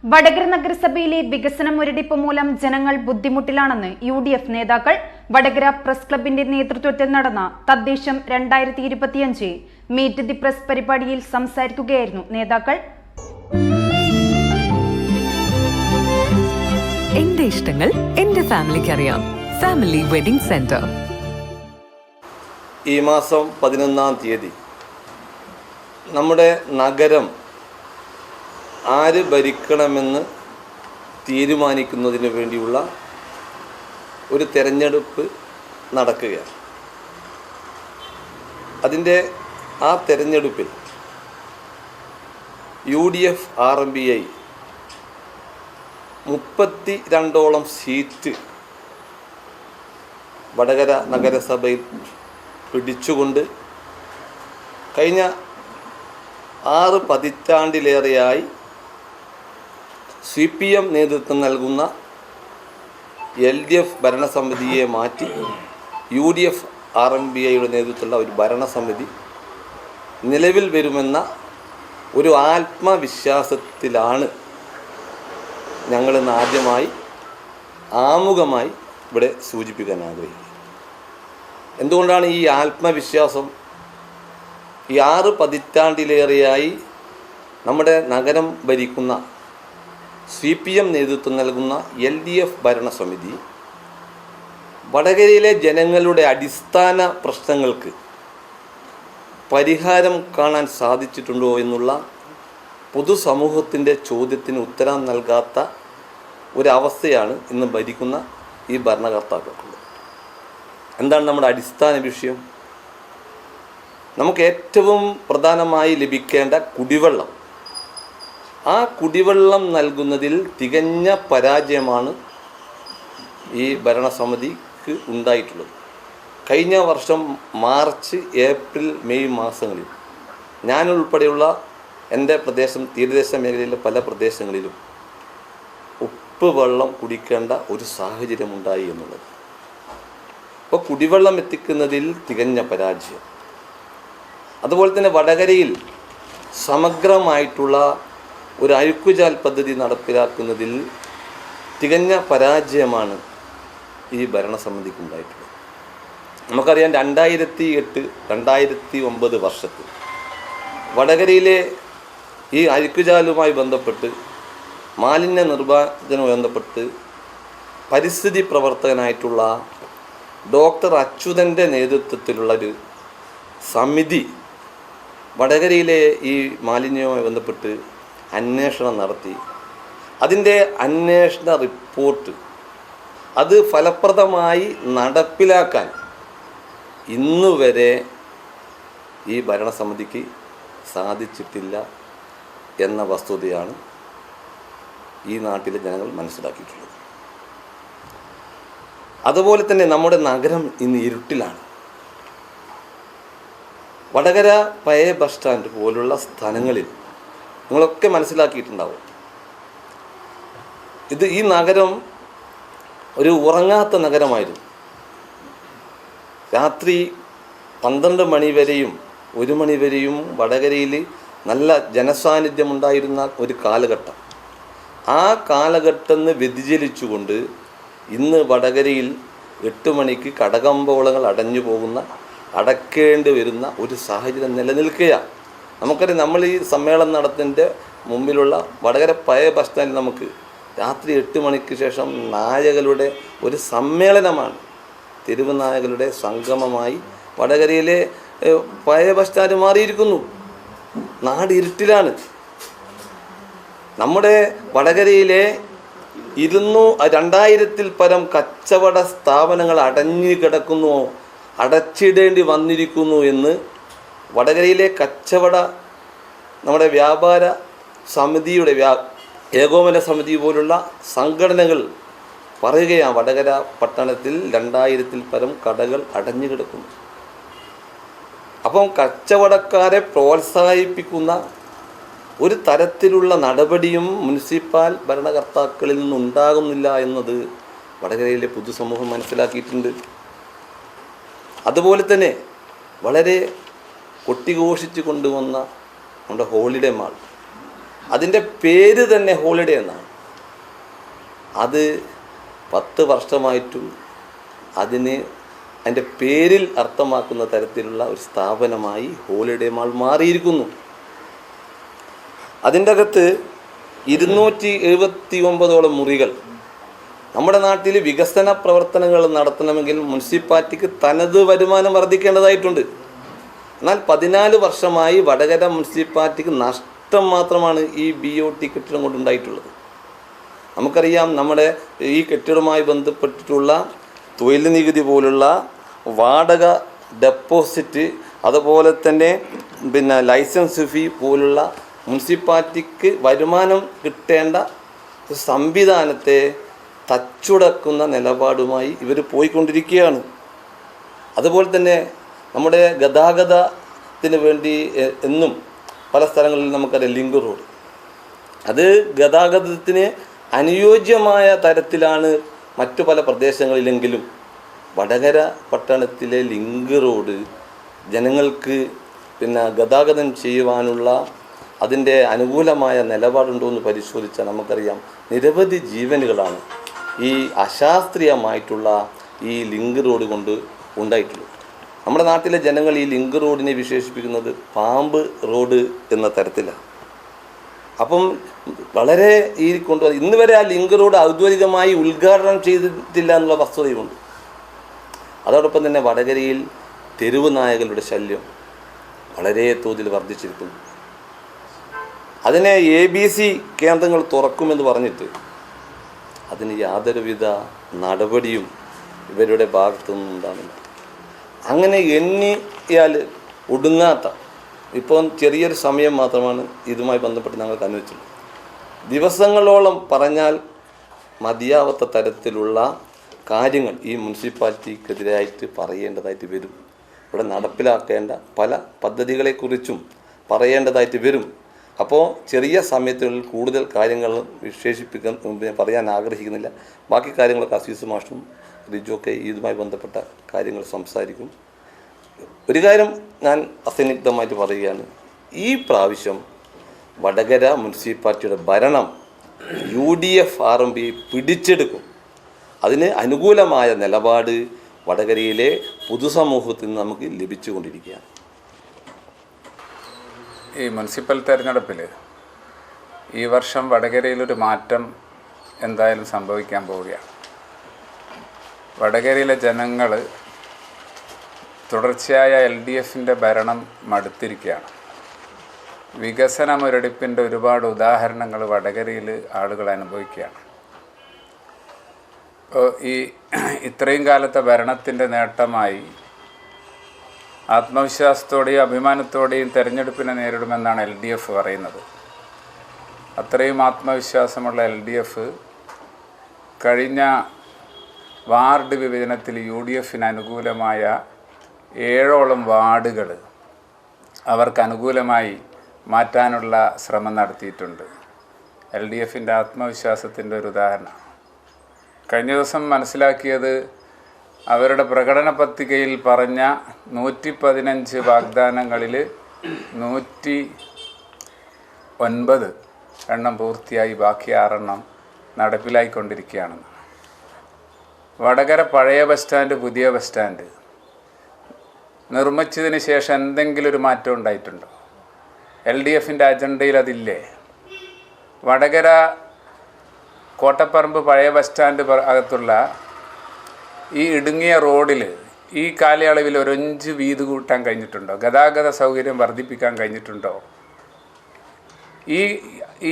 വടകര നഗരസഭയിലെ വികസന മുരടിപ്പ് മൂലം ജനങ്ങൾ ബുദ്ധിമുട്ടിലാണെന്ന് UDF നേതാക്കൾ. വടകര പ്രസ് ക്ലബിന്റെ നേതൃത്വത്തിൽ നടന്ന തദ്ദേശം 2025 മീറ്റ് ദി പ്രസ് പരിപാടിയിൽ സംസാരിക്കുകയായിരുന്നു നേതാക്കൾ. എന്റെ ഇഷ്ടങ്ങൾ എന്റെ ഫാമിലിക്ക് അറിയാം. Family wedding centre. ഈ മാസം 11-ാം തീയതി നമ്മുടെ നഗരം ആര് ഭരിക്കണമെന്ന് തീരുമാനിക്കുന്നതിന് വേണ്ടിയുള്ള ഒരു തെരഞ്ഞെടുപ്പ് നടക്കുകയാണ്. അതിൻ്റെ ആ തെരഞ്ഞെടുപ്പിൽ UDF RMBI 32ഓളം സീറ്റ് വടകര നഗരസഭയിൽ പിടിച്ചുകൊണ്ട് കഴിഞ്ഞ 6 പതിറ്റാണ്ടിലേറെയായി CPM നേതൃത്വം നൽകുന്ന LDF ഭരണസമിതിയെ മാറ്റി UDF RMBIയുടെ നേതൃത്വത്തിലുള്ള ഒരു ഭരണസമിതി നിലവിൽ വരുമെന്ന ഒരു ആത്മവിശ്വാസത്തിലാണ് ഞങ്ങളിന്ന് ആദ്യമായി ആമുഖമായി ഇവിടെ സൂചിപ്പിക്കാൻ ആഗ്രഹിക്കുന്നത്. എന്തുകൊണ്ടാണ് ഈ ആത്മവിശ്വാസം? ഈ 6 പതിറ്റാണ്ടിലേറെയായി നമ്മുടെ നഗരം ഭരിക്കുന്ന CPM നേതൃത്വം നൽകുന്ന LDF ഭരണസമിതി വടകരയിലെ ജനങ്ങളുടെ അടിസ്ഥാന പ്രശ്നങ്ങൾക്ക് പരിഹാരം കാണാൻ സാധിച്ചിട്ടുണ്ടോ എന്നുള്ള പൊതുസമൂഹത്തിൻ്റെ ചോദ്യത്തിന് ഉത്തരം നൽകാത്ത ഒരവസ്ഥയാണ് ഇന്ന് ഭരിക്കുന്ന ഈ ഭരണകർത്താക്കൾക്കുള്ളത്. എന്താണ് നമ്മുടെ അടിസ്ഥാന വിഷയം? നമുക്ക് ഏറ്റവും പ്രധാനമായി ലഭിക്കേണ്ട കുടിവെള്ളം, ആ കുടിവെള്ളം നൽകുന്നതിൽ തികഞ്ഞ പരാജയമാണ് ഈ ഭരണസമിതിക്ക് ഉണ്ടായിട്ടുള്ളത്. കഴിഞ്ഞ വർഷം മാർച്ച്, ഏപ്രിൽ, മെയ് മാസങ്ങളിൽ ഞാനുൾപ്പെടെയുള്ള എൻ്റെ പ്രദേശം, തീരദേശ മേഖലയിലെ പല പ്രദേശങ്ങളിലും ഉപ്പ് വെള്ളം കുടിക്കേണ്ട ഒരു സാഹചര്യമുണ്ടായി എന്നുള്ളത്. അപ്പോൾ കുടിവെള്ളം എത്തിക്കുന്നതിൽ തികഞ്ഞ പരാജയം. അതുപോലെ തന്നെ വടകരയിൽ സമഗ്രമായിട്ടുള്ള ഒരു അഴുക്കുചാൽ പദ്ധതി നടപ്പിലാക്കുന്നതിൽ തികഞ്ഞ പരാജയമാണ് ഈ ഭരണസമിതിക്കുണ്ടായിട്ടുള്ളത്. നമുക്കറിയാം 2008-2009 വർഷത്തിൽ വടകരയിലെ ഈ അഴുക്കുചാലുമായി ബന്ധപ്പെട്ട്, മാലിന്യ നിർമ്മാർജ്ജനവുമായി ബന്ധപ്പെട്ട് പരിസ്ഥിതി പ്രവർത്തകനായിട്ടുള്ള ഡോക്ടർ അച്യുതൻ്റെ നേതൃത്വത്തിലുള്ളൊരു സമിതി വടകരയിലെ ഈ മാലിന്യവുമായി ബന്ധപ്പെട്ട് അന്വേഷണം നടത്തി. അതിൻ്റെ അന്വേഷണ റിപ്പോർട്ട് അത് ഫലപ്രദമായി നടപ്പിലാക്കാൻ ഇന്നുവരെ ഈ ഭരണസമിതിക്ക് സാധിച്ചിട്ടില്ല എന്ന വസ്തുതയാണ് ഈ നാട്ടിലെ ജനങ്ങൾ മനസ്സിലാക്കിയിട്ടുള്ളത്. അതുപോലെ തന്നെ നമ്മുടെ നഗരം ഇന്ന് ഇരുട്ടിലാണ്. വടകര പഴയ ബസ് സ്റ്റാൻഡ് പോലുള്ള സ്ഥലങ്ങളിൽ നിങ്ങളൊക്കെ മനസ്സിലാക്കിയിട്ടുണ്ടാവും, ഈ നഗരം ഒരു ഉറങ്ങാത്ത നഗരമായിരുന്നു. രാത്രി 12 മണി വരെയും 1 മണി വരെയും വടകരയിൽ നല്ല ജനസാന്നിധ്യമുണ്ടായിരുന്ന ഒരു കാലഘട്ടം. ആ കാലഘട്ടം വ്യതിചലിച്ചുകൊണ്ട് ഇന്ന് വടകരയിൽ 8 മണിക്ക് കടകമ്പോളങ്ങൾ അടക്കേണ്ടി വരുന്ന ഒരു സാഹചര്യം നിലനിൽക്കുകയാണ്. നമുക്കറിയാം, നമ്മൾ ഈ സമ്മേളനം നടത്തുന്നതിൻ്റെ മുമ്പിലുള്ള വടകര പഴയ ബസ് സ്റ്റാൻഡിൽ നമുക്ക് രാത്രി 8 മണിക്ക് ശേഷം നായകളുടെ ഒരു സമ്മേളനമാണ്. തെരുവ് നായകളുടെ സംഗമമായി വടകരയിലെ പഴയ ബസ് സ്റ്റാൻഡ് മാറിയിരിക്കുന്നു. നാട് ഇരുട്ടിലാണ്. നമ്മുടെ വടകരയിലെ 2000-ൽ പരം കച്ചവട സ്ഥാപനങ്ങൾ അടഞ്ഞു കിടക്കുന്നു, അടച്ചിടേണ്ടി വന്നിരിക്കുന്നു എന്ന് വടകരയിലെ നമ്മുടെ വ്യാപാര സമിതിയുടെ ഏകോപന സമിതി പോലുള്ള സംഘടനകൾ പറയുകയാണ്. വടകര പട്ടണത്തിൽ 2000-ൽ പരം കടകൾ അടഞ്ഞു കിടക്കുന്നു. അപ്പം കച്ചവടക്കാരെ പ്രോത്സാഹിപ്പിക്കുന്ന ഒരു തരത്തിലുള്ള നടപടിയും മുനിസിപ്പൽ ഭരണകർത്താക്കളിൽ നിന്നുണ്ടാകുന്നില്ല എന്നത് വടകരയിലെ പൊതുസമൂഹം മനസ്സിലാക്കിയിട്ടുണ്ട്. അതുപോലെ തന്നെ വളരെ കൊട്ടിഘോഷിച്ച് കൊണ്ടുവന്ന നമ്മുടെ ഹോളിഡേ മാൾ, അതിൻ്റെ പേര് തന്നെ ഹോളിഡേ എന്നാണ്. അത് 10 വർഷമായിട്ടും അതിൻ്റെ പേരിൽ അർത്ഥമാക്കുന്ന തരത്തിലുള്ള ഒരു സ്ഥാപനമായി ഹോളിഡേ മാൾ മാറിയിരിക്കുന്നു. അതിൻ്റെ അകത്ത് 279ഓളം മുറികൾ. നമ്മുടെ നാട്ടിൽ വികസന പ്രവർത്തനങ്ങൾ നടത്തണമെങ്കിൽ മുനിസിപ്പാലിറ്റിക്ക് തനത് വരുമാനം വർദ്ധിക്കേണ്ടതായിട്ടുണ്ട്. എന്നാൽ 14 വർഷമായി വടകര മുനിസിപ്പാലിറ്റിക്ക് നഷ്ടം മാത്രമാണ് ഈ BOT കെട്ടിടം കൊണ്ടുണ്ടായിട്ടുള്ളത്. നമുക്കറിയാം, നമ്മുടെ ഈ കെട്ടിടവുമായി ബന്ധപ്പെട്ടിട്ടുള്ള തൊഴിൽ നികുതി പോലുള്ള വാടക ഡെപ്പോസിറ്റ്, അതുപോലെ തന്നെ ലൈസൻസ് ഫീ പോലുള്ള മുനിസിപ്പാലിറ്റിക്ക് വരുമാനം കിട്ടേണ്ട സംവിധാനത്തെ തച്ചുടക്കുന്ന നിലപാടുമായി ഇവർ പോയിക്കൊണ്ടിരിക്കുകയാണ്. അതുപോലെ തന്നെ നമ്മുടെ ഗതാഗതത്തിന് വേണ്ടി എന്നും പല സ്ഥലങ്ങളിൽ നമുക്കറിയാം ലിങ്ക് റോഡ്. അത് ഗതാഗതത്തിന് അനുയോജ്യമായ തരത്തിലാണ് മറ്റു പല പ്രദേശങ്ങളിലെങ്കിലും വടകര പട്ടണത്തിലെ ലിങ്ക് റോഡ് ജനങ്ങൾക്ക് ഗതാഗതം ചെയ്യുവാനുള്ള അതിൻ്റെ അനുകൂലമായ നിലപാടുണ്ടോ എന്ന് പരിശോധിച്ചാൽ നമുക്കറിയാം നിരവധി ജീവനുകളാണ് ഈ അശാസ്ത്രീയമായിട്ടുള്ള ഈ ലിങ്ക് റോഡ് കൊണ്ട് ഉണ്ടായിട്ടുള്ളത്. നമ്മുടെ നാട്ടിലെ ജനങ്ങൾ ഈ ലിങ്ക് റോഡിനെ വിശേഷിപ്പിക്കുന്നത് പാമ്പ് റോഡ് എന്ന തരത്തിലാണ്. അപ്പം വളരെ ഇന്ന് വരെ ആ ലിങ്ക് റോഡ് ഔദ്യോഗികമായി ഉദ്ഘാടനം ചെയ്തിട്ടില്ല എന്നുള്ള വസ്തുതയുമുണ്ട്. അതോടൊപ്പം തന്നെ വടകരയിൽ തെരുവ് നായകളുടെ ശല്യം വളരെ തോതിൽ വർദ്ധിച്ചിരിക്കുന്നു. അതിനെ ABC കേന്ദ്രങ്ങൾ തുറക്കുമെന്ന് പറഞ്ഞിട്ട് അതിന് യാതൊരുവിധ നടപടിയും ഇവരുടെ ഭാഗത്തു നിന്നുണ്ടാകുന്നില്ല. അങ്ങനെ എണ്ണിയാൽ ഒടുങ്ങാത്ത, ഇപ്പോൾ ചെറിയൊരു സമയം മാത്രമാണ് ഇതുമായി ബന്ധപ്പെട്ട് ഞങ്ങൾക്ക് അനുവദിച്ചുള്ളത്. ദിവസങ്ങളോളം പറഞ്ഞാൽ മതിയാവാത്ത തരത്തിലുള്ള കാര്യങ്ങൾ ഈ മുനിസിപ്പാലിറ്റിക്കെതിരായിട്ട് പറയേണ്ടതായിട്ട് വരും. ഇവിടെ നടപ്പിലാക്കേണ്ട പല പദ്ധതികളെക്കുറിച്ചും പറയേണ്ടതായിട്ട് വരും. അപ്പോൾ ചെറിയ സമയത്തിനുള്ളിൽ കൂടുതൽ കാര്യങ്ങൾ പറയാൻ ആഗ്രഹിക്കുന്നില്ല. ബാക്കി കാര്യങ്ങളൊക്കെ അസീസ് മാഷും റിജുവൊക്കെ ഇതുമായി ബന്ധപ്പെട്ട കാര്യങ്ങൾ സംസാരിക്കും. ഒരു കാര്യം ഞാൻ അസന്നിഗ്ധമായിട്ട് പറയുകയാണ്, ഈ പ്രാവശ്യം വടകര മുനിസിപ്പാലിറ്റിയുടെ ഭരണം UDF RMP പിടിച്ചെടുക്കും. അതിന് അനുകൂലമായ നിലപാട് വടകരയിലെ പൊതുസമൂഹത്തിൽ നിന്ന് നമുക്ക് ലഭിച്ചുകൊണ്ടിരിക്കുകയാണ്. ഈ മുനിസിപ്പൽ തെരഞ്ഞെടുപ്പിൽ ഈ വർഷം വടകരയിലൊരു മാറ്റം എന്തായാലും സംഭവിക്കാൻ പോവുകയാണ്. വടകരയിലെ ജനങ്ങൾ തുടർച്ചയായ LDFൻ്റെ ഭരണം മടുത്തിരിക്കുകയാണ്. വികസന മുരടിപ്പിൻ്റെ ഒരുപാട് ഉദാഹരണങ്ങൾ വടകരയിൽ ആളുകൾ അനുഭവിക്കുകയാണ്. ഇത്രയും കാലത്തെ ഭരണത്തിൻ്റെ നേട്ടമായി ആത്മവിശ്വാസത്തോടെയും അഭിമാനത്തോടെയും തെരഞ്ഞെടുപ്പിനെ നേരിടുമെന്നാണ് LDF പറയുന്നത്. അത്രയും ആത്മവിശ്വാസമുള്ള LDF കഴിഞ്ഞ വാർഡ് വിഭജനത്തിൽ UDFന് അനുകൂലമായ 7ഓളം വാർഡുകൾ അവർക്ക് അനുകൂലമായി മാറ്റാനുള്ള ശ്രമം നടത്തിയിട്ടുണ്ട്. LDFൻ്റെ ആത്മവിശ്വാസത്തിൻ്റെ ഒരു ഉദാഹരണം. കഴിഞ്ഞ ദിവസം മനസ്സിലാക്കിയത്, അവരുടെ പ്രകടന പത്രികയിൽ പറഞ്ഞ 115 വാഗ്ദാനങ്ങളിൽ 109 എണ്ണം പൂർത്തിയായി, ബാക്കി 6 എണ്ണം നടപ്പിലായിക്കൊണ്ടിരിക്കുകയാണെന്ന്. വടകര പഴയ ബസ് സ്റ്റാൻഡ്, പുതിയ ബസ് സ്റ്റാൻഡ് നിർമ്മിച്ചതിന് ശേഷം എന്തെങ്കിലും ഒരു മാറ്റം ഉണ്ടായിട്ടുണ്ടോ? LDFൻ്റെ അജണ്ടയിൽ അതില്ലേ? വടകര കോട്ടപ്പറമ്പ് പഴയ ബസ് സ്റ്റാൻഡ് അകത്തുള്ള ഈ ഇടുങ്ങിയ റോഡിൽ ഈ കാലയളവിൽ ഒരു 5 വീതി കൂട്ടാൻ കഴിഞ്ഞിട്ടുണ്ടോ? ഗതാഗത സൗകര്യം വർദ്ധിപ്പിക്കാൻ കഴിഞ്ഞിട്ടുണ്ടോ?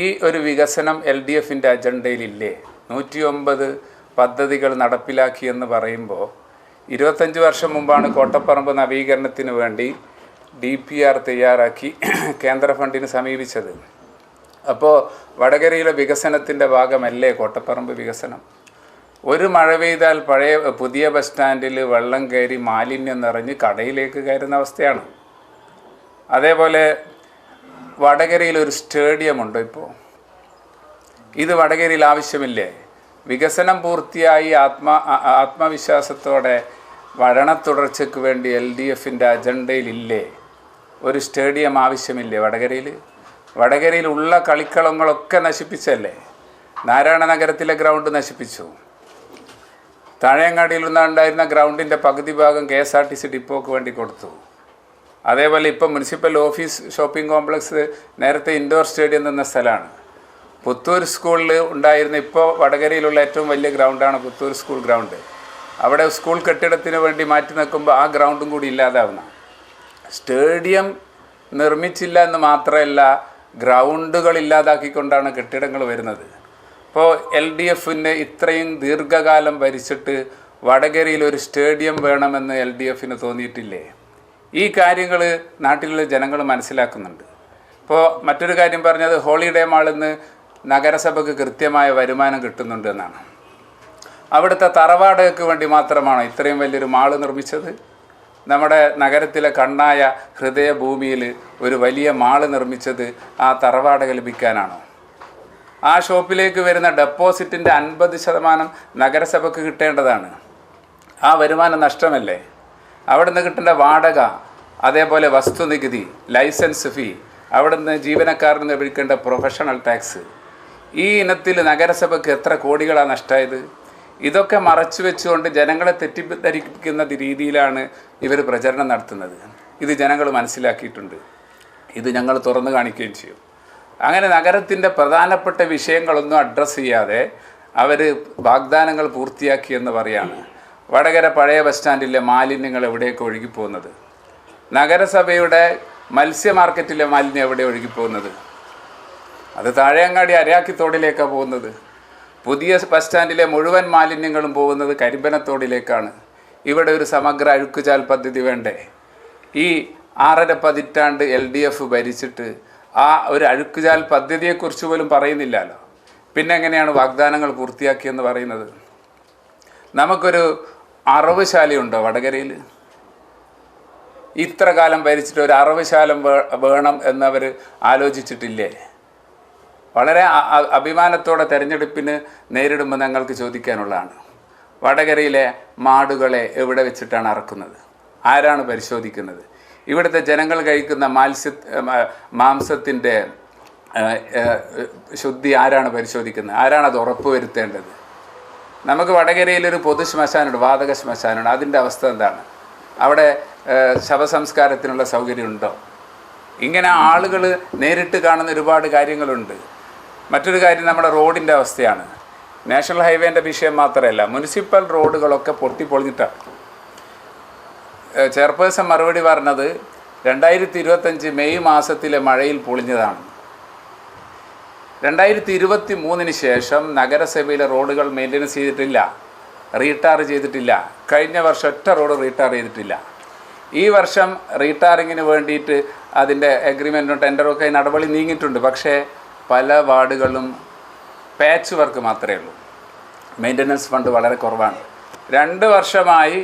ഈ ഒരു വികസനം LDFൻ്റെ അജണ്ടയിലില്ലേ? 109 പദ്ധതികൾ നടപ്പിലാക്കിയെന്ന് പറയുമ്പോൾ 25 വർഷം മുമ്പാണ് കോട്ടപ്പറമ്പ് നവീകരണത്തിന് വേണ്ടി DPR തയ്യാറാക്കി കേന്ദ്ര ഫണ്ടിന് സമീപിച്ചത്. അപ്പോൾ വടകരയിലെ വികസനത്തിൻ്റെ ഭാഗമല്ലേ കോട്ടപ്പറമ്പ് വികസനം? ഒരു മഴ പെയ്താൽ പുതിയ ബസ് സ്റ്റാൻഡിൽ വെള്ളം കയറി മാലിന്യം നിറഞ്ഞ് കടയിലേക്ക് കയറുന്ന അവസ്ഥയാണ്. അതേപോലെ വടകരയിൽ ഒരു സ്റ്റേഡിയമുണ്ട്. ഇപ്പോൾ ഇത് വടകരയിൽ ആവശ്യമില്ലേ? വികസനം പൂർത്തിയായി ആത്മവിശ്വാസത്തോടെ ഭരണത്തുടർച്ചയ്ക്ക് വേണ്ടി LDFൻ്റെ അജണ്ടയിലില്ലേ? ഒരു സ്റ്റേഡിയം ആവശ്യമില്ലേ വടകരയിൽ? വടകരയിലുള്ള കളിക്കളങ്ങളൊക്കെ നശിപ്പിച്ചല്ലേ. നാരായണ നഗരത്തിലെ ഗ്രൗണ്ട് നശിപ്പിച്ചു. താഴെയങ്ങാടിയിൽ ഉണ്ടായിരുന്ന ഗ്രൗണ്ടിൻ്റെ പകുതി ഭാഗം KSRTC ഡിപ്പോക്ക് വേണ്ടി കൊടുത്തു. അതേപോലെ ഇപ്പം മുനിസിപ്പൽ ഓഫീസ് ഷോപ്പിംഗ് കോംപ്ലക്സ് നേരത്തെ ഇൻഡോർ സ്റ്റേഡിയം എന്ന സ്ഥലമാണ്. പുത്തൂർ സ്കൂളിൽ ഉണ്ടായിരുന്ന ഇപ്പോൾ വടകരയിലുള്ള ഏറ്റവും വലിയ ഗ്രൗണ്ടാണ് പുത്തൂർ സ്കൂൾ ഗ്രൗണ്ട്. അവിടെ സ്കൂൾ കെട്ടിടത്തിന് വേണ്ടി മാറ്റി നിൽക്കുമ്പോൾ ആ ഗ്രൗണ്ടും കൂടി ഇല്ലാതാവുന്ന. സ്റ്റേഡിയം നിർമ്മിച്ചില്ല എന്ന് മാത്രമല്ല, ഗ്രൗണ്ടുകൾ ഇല്ലാതാക്കിക്കൊണ്ടാണ് കെട്ടിടങ്ങൾ വരുന്നത്. ഇപ്പോൾ LDFന് ഇത്രയും ദീർഘകാലം ഭരിച്ചിട്ട് വടകരയിൽ ഒരു സ്റ്റേഡിയം വേണമെന്ന് LDFന് തോന്നിയിട്ടില്ലേ? ഈ കാര്യങ്ങൾ നാട്ടിലുള്ള ജനങ്ങൾ മനസ്സിലാക്കുന്നുണ്ട്. ഇപ്പോൾ മറ്റൊരു കാര്യം പറഞ്ഞത് ഹോളിഡേ മാളിൽ നിന്ന് നഗരസഭയ്ക്ക് കൃത്യമായ വരുമാനം കിട്ടുന്നുണ്ട് എന്നാണ്. അവിടുത്തെ തറവാടകയ്ക്ക് വേണ്ടി മാത്രമാണോ ഇത്രയും വലിയൊരു മാള് നിർമ്മിച്ചത്? നമ്മുടെ നഗരത്തിലെ കണ്ണായ ഹൃദയഭൂമിയിൽ ഒരു വലിയ മാള് നിർമ്മിച്ചത് ആ തറവാടക ലഭിക്കാനാണോ? ആ ഷോപ്പിലേക്ക് വരുന്ന ഡെപ്പോസിറ്റിൻ്റെ 50% നഗരസഭയ്ക്ക് കിട്ടേണ്ടതാണ്. ആ വരുമാനം നഷ്ടമല്ലേ? അവിടെ നിന്ന് കിട്ടേണ്ട വാടക, അതേപോലെ വസ്തുനികുതി, ലൈസൻസ് ഫീ, അവിടെ നിന്ന് ജീവനക്കാരന് ലഭിക്കേണ്ട പ്രൊഫഷണൽ ടാക്സ്, ഈ ഇനത്തിൽ നഗരസഭയ്ക്ക് എത്ര കോടികളാണ് നഷ്ടമായത്? ഇതൊക്കെ മറച്ചു വെച്ചുകൊണ്ട് ജനങ്ങളെ തെറ്റിദ്ധരിപ്പിക്കുന്ന രീതിയിലാണ് ഇവർ പ്രചരണം നടത്തുന്നത്. ഇത് ജനങ്ങൾ മനസ്സിലാക്കിയിട്ടുണ്ട്. ഇത് ഞങ്ങൾ തുറന്നു കാണിക്കുകയും ചെയ്യും. അങ്ങനെ നഗരത്തിൻ്റെ പ്രധാനപ്പെട്ട വിഷയങ്ങളൊന്നും അഡ്രസ്സ് ചെയ്യാതെ അവർ വാഗ്ദാനങ്ങൾ പൂർത്തിയാക്കിയെന്ന് പറയാണ്. വടകര പഴയ ബസ് സ്റ്റാൻഡിലെ മാലിന്യങ്ങൾ എവിടേക്ക് ഒഴുകിപ്പോകുന്നത്? നഗരസഭയുടെ മത്സ്യ മാർക്കറ്റിലെ മാലിന്യം എവിടെ ഒഴുകിപ്പോകുന്നത്? അത് താഴെയങ്ങാടി അരയാക്കിത്തോടിലേക്കാണ് പോകുന്നത്. പുതിയ ബസ് സ്റ്റാൻഡിലെ മുഴുവൻ മാലിന്യങ്ങളും പോകുന്നത് കരിമ്പനത്തോടിലേക്കാണ്. ഇവിടെ ഒരു സമഗ്ര അഴുക്കുചാൽ പദ്ധതി വേണ്ടേ? ഈ 6.5 പതിറ്റാണ്ട് LDF ഭരിച്ചിട്ട് ആ ഒരു അഴുക്കുചാൽ പദ്ധതിയെക്കുറിച്ച് പോലും പറയുന്നില്ലല്ലോ. പിന്നെ എങ്ങനെയാണ് വാഗ്ദാനങ്ങൾ പൂർത്തിയാക്കിയെന്ന് പറയുന്നത്? നമുക്കൊരു അറവുശാലയുണ്ടോ വടകരയിൽ? ഇത്ര കാലം ഭരിച്ചിട്ട് ഒരു അറവുശാല വേണം എന്നവർ ആലോചിച്ചിട്ടില്ലേ? വളരെ അഭിമാനത്തോടെ തെരഞ്ഞെടുപ്പിന് നേരിടുമ്പോൾ ഞങ്ങൾക്ക് ചോദിക്കാനുള്ളതാണ്. വടകരയിലെ മാടുകളെ എവിടെ വെച്ചിട്ടാണ് അറക്കുന്നത്? ആരാണ് പരിശോധിക്കുന്നത്? ഇവിടുത്തെ ജനങ്ങൾ കഴിക്കുന്ന മാംസത്തിൻ്റെ ശുദ്ധി ആരാണ് പരിശോധിക്കുന്നത്? ആരാണ് അത് ഉറപ്പുവരുത്തേണ്ടത്? നമുക്ക് വടകരയിലൊരു പൊതു ശ്മശാനമുണ്ട്, വാതക ശ്മശാനമുണ്ട്. അതിൻ്റെ അവസ്ഥ എന്താണ്? അവിടെ ശവസംസ്കാരത്തിനുള്ള സൗകര്യമുണ്ടോ? ഇങ്ങനെ ആളുകൾ നേരിട്ട് കാണുന്ന ഒരുപാട് കാര്യങ്ങളുണ്ട്. മറ്റൊരു കാര്യം നമ്മുടെ റോഡിൻ്റെ അവസ്ഥയാണ്. നാഷണൽ ഹൈവേൻ്റെ വിഷയം മാത്രമല്ല, മുനിസിപ്പൽ റോഡുകളൊക്കെ പൊട്ടിപ്പൊളിഞ്ഞിട്ടാണ്. ചെയർപേഴ്സൺ മറുപടി പറഞ്ഞത് 2025 മെയ് മാസത്തിലെ മഴയിൽ പൊളിഞ്ഞതാണ്. 2023 ശേഷം നഗരസഭയിലെ റോഡുകൾ മെയിൻ്റനൻസ് ചെയ്തിട്ടില്ല, റീടാർ ചെയ്തിട്ടില്ല. കഴിഞ്ഞ വർഷം ഒറ്റ റോഡ് റീടാർ ചെയ്തിട്ടില്ല. ഈ വർഷം റീടാറിങ്ങിന് വേണ്ടിയിട്ട് അതിൻ്റെ എഗ്രിമെൻറ്റും ടെൻഡറൊക്കെ നടപടി നീങ്ങിയിട്ടുണ്ട്. പക്ഷേ പല വാർഡുകളിലും പാച്ച് വർക്ക് മാത്രമേ ഉള്ളൂ. മെയിൻ്റനൻസ് ഫണ്ട് വളരെ കുറവാണ്. 2 വർഷമായി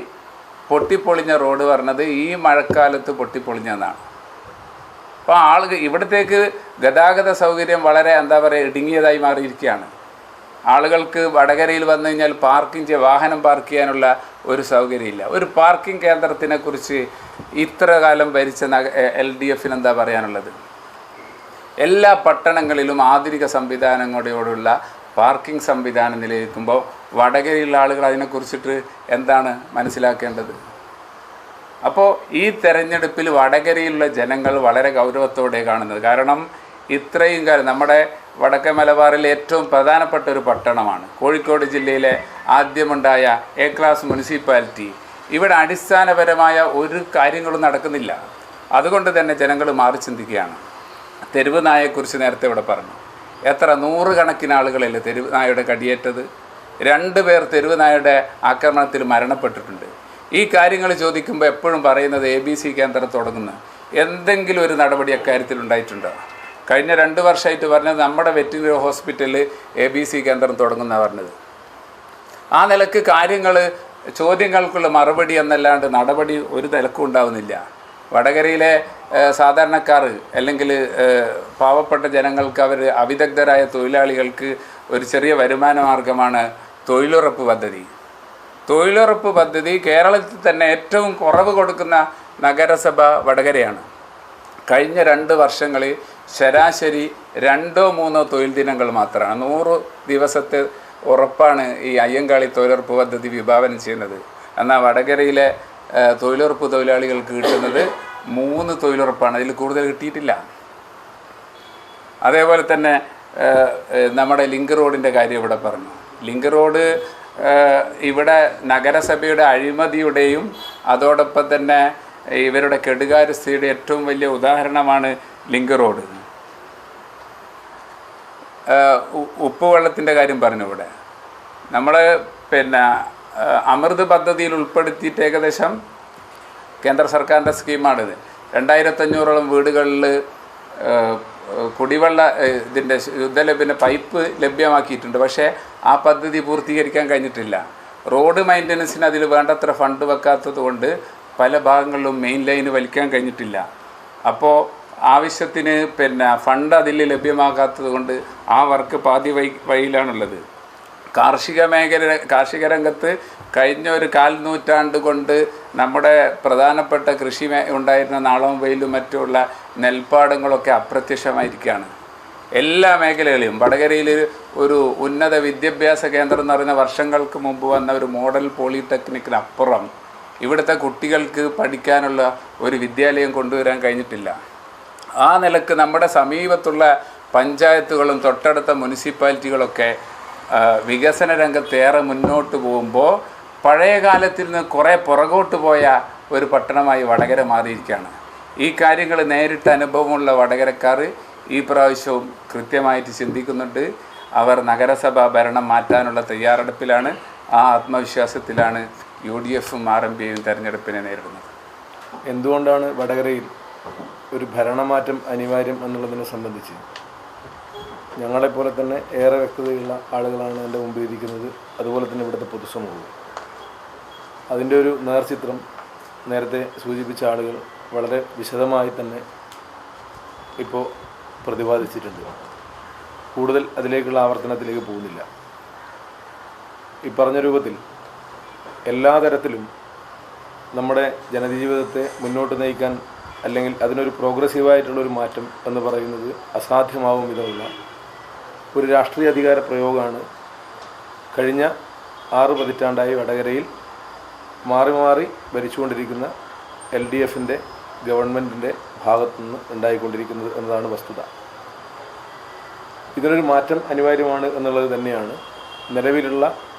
പൊട്ടിപ്പൊളിഞ്ഞ റോഡ് പറഞ്ഞത് ഈ മഴക്കാലത്ത് പൊട്ടിപ്പൊളിഞ്ഞെന്നാണ്. അപ്പോൾ ആളുകൾ ഇവിടത്തേക്ക് ഗതാഗത സൗകര്യം വളരെ ഇടുങ്ങിയതായി മാറിയിരിക്കുകയാണ്. ആളുകൾക്ക് വടകരയിൽ വന്നു കഴിഞ്ഞാൽ വാഹനം പാർക്ക് ചെയ്യാനുള്ള ഒരു സൗകര്യമില്ല. ഒരു പാർക്കിംഗ് കേന്ദ്രത്തിനെക്കുറിച്ച് ഇത്ര കാലം ഭരിച്ച LDFന് എന്താ പറയാനുള്ളത്? എല്ലാ പട്ടണങ്ങളിലും ആധുനിക സംവിധാനങ്ങളോടുള്ള പാർക്കിംഗ് സംവിധാനം നിലനിൽക്കുമ്പോൾ വടകരയിലുള്ള ആളുകൾ അതിനെക്കുറിച്ചിട്ട് എന്താണ് മനസ്സിലാക്കേണ്ടത്? അപ്പോൾ ഈ തെരഞ്ഞെടുപ്പിൽ വടകരയിലുള്ള ജനങ്ങൾ വളരെ ഗൗരവത്തോടെ കാണുന്നത്. കാരണം ഇത്രയും കാലം നമ്മുടെ വടക്കൻ മലബാറിലെ ഏറ്റവും പ്രധാനപ്പെട്ട ഒരു പട്ടണമാണ് കോഴിക്കോട് ജില്ലയിലെ ആദ്യമുണ്ടായ A ക്ലാസ് മുനിസിപ്പാലിറ്റി. ഇവിടെ അടിസ്ഥാനപരമായ ഒരു കാര്യങ്ങളും നടക്കുന്നില്ല. അതുകൊണ്ട് തന്നെ ജനങ്ങൾ മാറി ചിന്തിക്കുകയാണ്. തെരുവ് നായയെക്കുറിച്ച് നേരത്തെ ഇവിടെ പറഞ്ഞു. എത്ര 100 കണക്കിന് ആളുകളല്ലേ തെരുവ് നായയുടെ കടിയേറ്റത്? 2 പേർ തെരുവ് നായയുടെ ആക്രമണത്തിൽ മരണപ്പെട്ടിട്ടുണ്ട്. ഈ കാര്യങ്ങൾ ചോദിക്കുമ്പോൾ എപ്പോഴും പറയുന്നത് ABC കേന്ദ്രം തുടങ്ങുന്നു. എന്തെങ്കിലും ഒരു നടപടി അക്കാര്യത്തിൽ ഉണ്ടായിട്ടുണ്ടോ? കഴിഞ്ഞ 2 വർഷമായിട്ട് പറഞ്ഞത് നമ്മുടെ വെറ്റിനറി ഹോസ്പിറ്റലിൽ ABC കേന്ദ്രം തുടങ്ങുന്നതാണ് പറഞ്ഞത്. ആ നിലക്ക് ചോദ്യങ്ങൾക്കുള്ള മറുപടി എന്നല്ലാണ്ട് നടപടി ഒരു നിലക്കും ഉണ്ടാവുന്നില്ല. വടകരയിലെ സാധാരണക്കാർ അല്ലെങ്കിൽ പാവപ്പെട്ട ജനങ്ങൾക്ക്, അവിദഗ്ധരായ തൊഴിലാളികൾക്ക് ഒരു ചെറിയ വരുമാന മാർഗമാണ് തൊഴിലുറപ്പ് പദ്ധതി. തൊഴിലുറപ്പ് പദ്ധതി കേരളത്തിൽ തന്നെ ഏറ്റവും കുറവ് കൊടുക്കുന്ന നഗരസഭ വടകരയാണ്. കഴിഞ്ഞ 2 വർഷങ്ങളിൽ ശരാശരി 2-3 തൊഴിൽ ദിനങ്ങൾ മാത്രമാണ്. 100 ദിവസത്തെ ഉറപ്പാണ് ഈ അയ്യങ്കാളി തൊഴിലുറപ്പ് പദ്ധതി വിഭാവനം ചെയ്യുന്നത്. എന്നാൽ വടകരയിലെ തൊഴിലുറപ്പ് തൊഴിലാളികൾക്ക് കിട്ടുന്നത് 3 തൊഴിലുറപ്പാണ്, അതിൽ കൂടുതൽ കിട്ടിയിട്ടില്ല. അതേപോലെ തന്നെ നമ്മുടെ ലിങ്ക് റോഡിൻ്റെ കാര്യം ഇവിടെ പറഞ്ഞു. ലിങ്ക് റോഡ് ഇവിടെ നഗരസഭയുടെ അഴിമതിയുടെയും അതോടൊപ്പം തന്നെ ഇവരുടെ കെടുകാര്യസ്ഥയുടെ ഏറ്റവും വലിയ ഉദാഹരണമാണ് ലിങ്ക് റോഡ്. ഉപ്പുവെള്ളത്തിൻ്റെ കാര്യം പറഞ്ഞു. ഇവിടെ നമ്മൾ അമൃത് പദ്ധതിയിൽ ഉൾപ്പെടുത്തിയിട്ട് ഏകദേശം കേന്ദ്ര സർക്കാരിൻ്റെ സ്കീമാണിത്. 2500ഓളം വീടുകളിൽ കുടിവെള്ള ഇതിൻ്റെ ശുദ്ധലഭ്യത്തിന് പൈപ്പ് ലഭ്യമാക്കിയിട്ടുണ്ട്. പക്ഷേ ആ പദ്ധതി പൂർത്തീകരിക്കാൻ കഴിഞ്ഞിട്ടില്ല. റോഡ് മെയിൻ്റനൻസിന് അതിൽ വേണ്ടത്ര ഫണ്ട് വെക്കാത്തത് കൊണ്ട് പല ഭാഗങ്ങളിലും മെയിൻ ലൈന് വലിക്കാൻ കഴിഞ്ഞിട്ടില്ല. അപ്പോൾ ആവശ്യത്തിന് ഫണ്ട് അതിൽ ലഭ്യമാകാത്തത് കൊണ്ട് ആ വർക്ക് പാതി വഴിയിലാണുള്ളത്. കാർഷിക രംഗത്ത് കഴിഞ്ഞ ഒരു 1/4 നൂറ്റാണ്ട് കൊണ്ട് നമ്മുടെ പ്രധാനപ്പെട്ട കൃഷി ഉണ്ടായിരുന്ന നാളവും വെയിലും മറ്റുള്ള നെൽപ്പാടങ്ങളൊക്കെ അപ്രത്യക്ഷമായിരിക്കുകയാണ്. എല്ലാ മേഖലകളിലും വടകരയിൽ ഒരു ഉന്നത വിദ്യാഭ്യാസ കേന്ദ്രം എന്ന് പറയുന്ന വർഷങ്ങൾക്ക് മുമ്പ് വന്ന ഒരു മോഡൽ പോളിടെക്നിക്കിനപ്പുറം ഇവിടുത്തെ കുട്ടികൾക്ക് പഠിക്കാനുള്ള ഒരു വിദ്യാലയം കൊണ്ടുവരാൻ കഴിഞ്ഞിട്ടില്ല. ആ നിലക്ക് നമ്മുടെ സമീപത്തുള്ള പഞ്ചായത്തുകളും തൊട്ടടുത്ത മുനിസിപ്പാലിറ്റികളൊക്കെ വികസന രംഗത്തേറെ മുന്നോട്ട് പോകുമ്പോൾ പഴയ കാലത്തിൽ നിന്ന് കുറേ പുറകോട്ട് പോയ ഒരു പട്ടണമായി വടകര മാറിയിരിക്കുകയാണ്. ഈ കാര്യങ്ങൾ നേരിട്ട് അനുഭവമുള്ള വടകരക്കാർ ഈ പ്രാവശ്യവും കൃത്യമായിട്ട് ചിന്തിക്കുന്നുണ്ട്. അവർ നഗരസഭാ ഭരണം മാറ്റാനുള്ള തയ്യാറെടുപ്പിലാണ്. ആ ആത്മവിശ്വാസത്തിലാണ് UDFും RMPയും തെരഞ്ഞെടുപ്പിനെ നേരിടുന്നത്. എന്തുകൊണ്ടാണ് വടകരയിൽ ഒരു ഭരണമാറ്റം അനിവാര്യം എന്നുള്ളതിനെ സംബന്ധിച്ച് ഞങ്ങളെപ്പോലെ തന്നെ ഏറെ വ്യക്തതയുള്ള ആളുകളാണ് എൻ്റെ മുമ്പിൽ ഇരിക്കുന്നത്. അതുപോലെ തന്നെ ഇവിടുത്തെ പൊതുസമൂഹം. അതിൻ്റെ ഒരു നേർചിത്രം നേരത്തെ സൂചിപ്പിച്ച ആളുകൾ വളരെ വിശദമായി തന്നെ ഇപ്പോൾ പ്രതിപാദിച്ചിട്ടുണ്ട്. കൂടുതൽ അതിലേക്കുള്ള ആവർത്തനത്തിലേക്ക് പോകുന്നില്ല. ഈ പറഞ്ഞ രൂപത്തിൽ എല്ലാ തരത്തിലും നമ്മുടെ ജനജീവിതത്തെ മുന്നോട്ട് നയിക്കാൻ അല്ലെങ്കിൽ അതിനൊരു പ്രോഗ്രസീവായിട്ടുള്ളൊരു മാറ്റം എന്ന് പറയുന്നത് അസാധ്യമാവും വിധമുള്ള ഒരു രാഷ്ട്രീയ അധികാര പ്രയോഗമാണ് കഴിഞ്ഞ 6 പതിറ്റാണ്ടായി വടകരയിൽ മാറി മാറി ഭരിച്ചുകൊണ്ടിരിക്കുന്ന LDFിൻ്റെ ഗവൺമെൻറ്റിൻ്റെ ഭാഗത്തുനിന്ന് ഉണ്ടായിക്കൊണ്ടിരിക്കുന്നത് എന്നതാണ് വസ്തുത. ഇതിനൊരു മാറ്റം അനിവാര്യമാണ് എന്നുള്ളത് തന്നെയാണ് നിലവിലുള്ള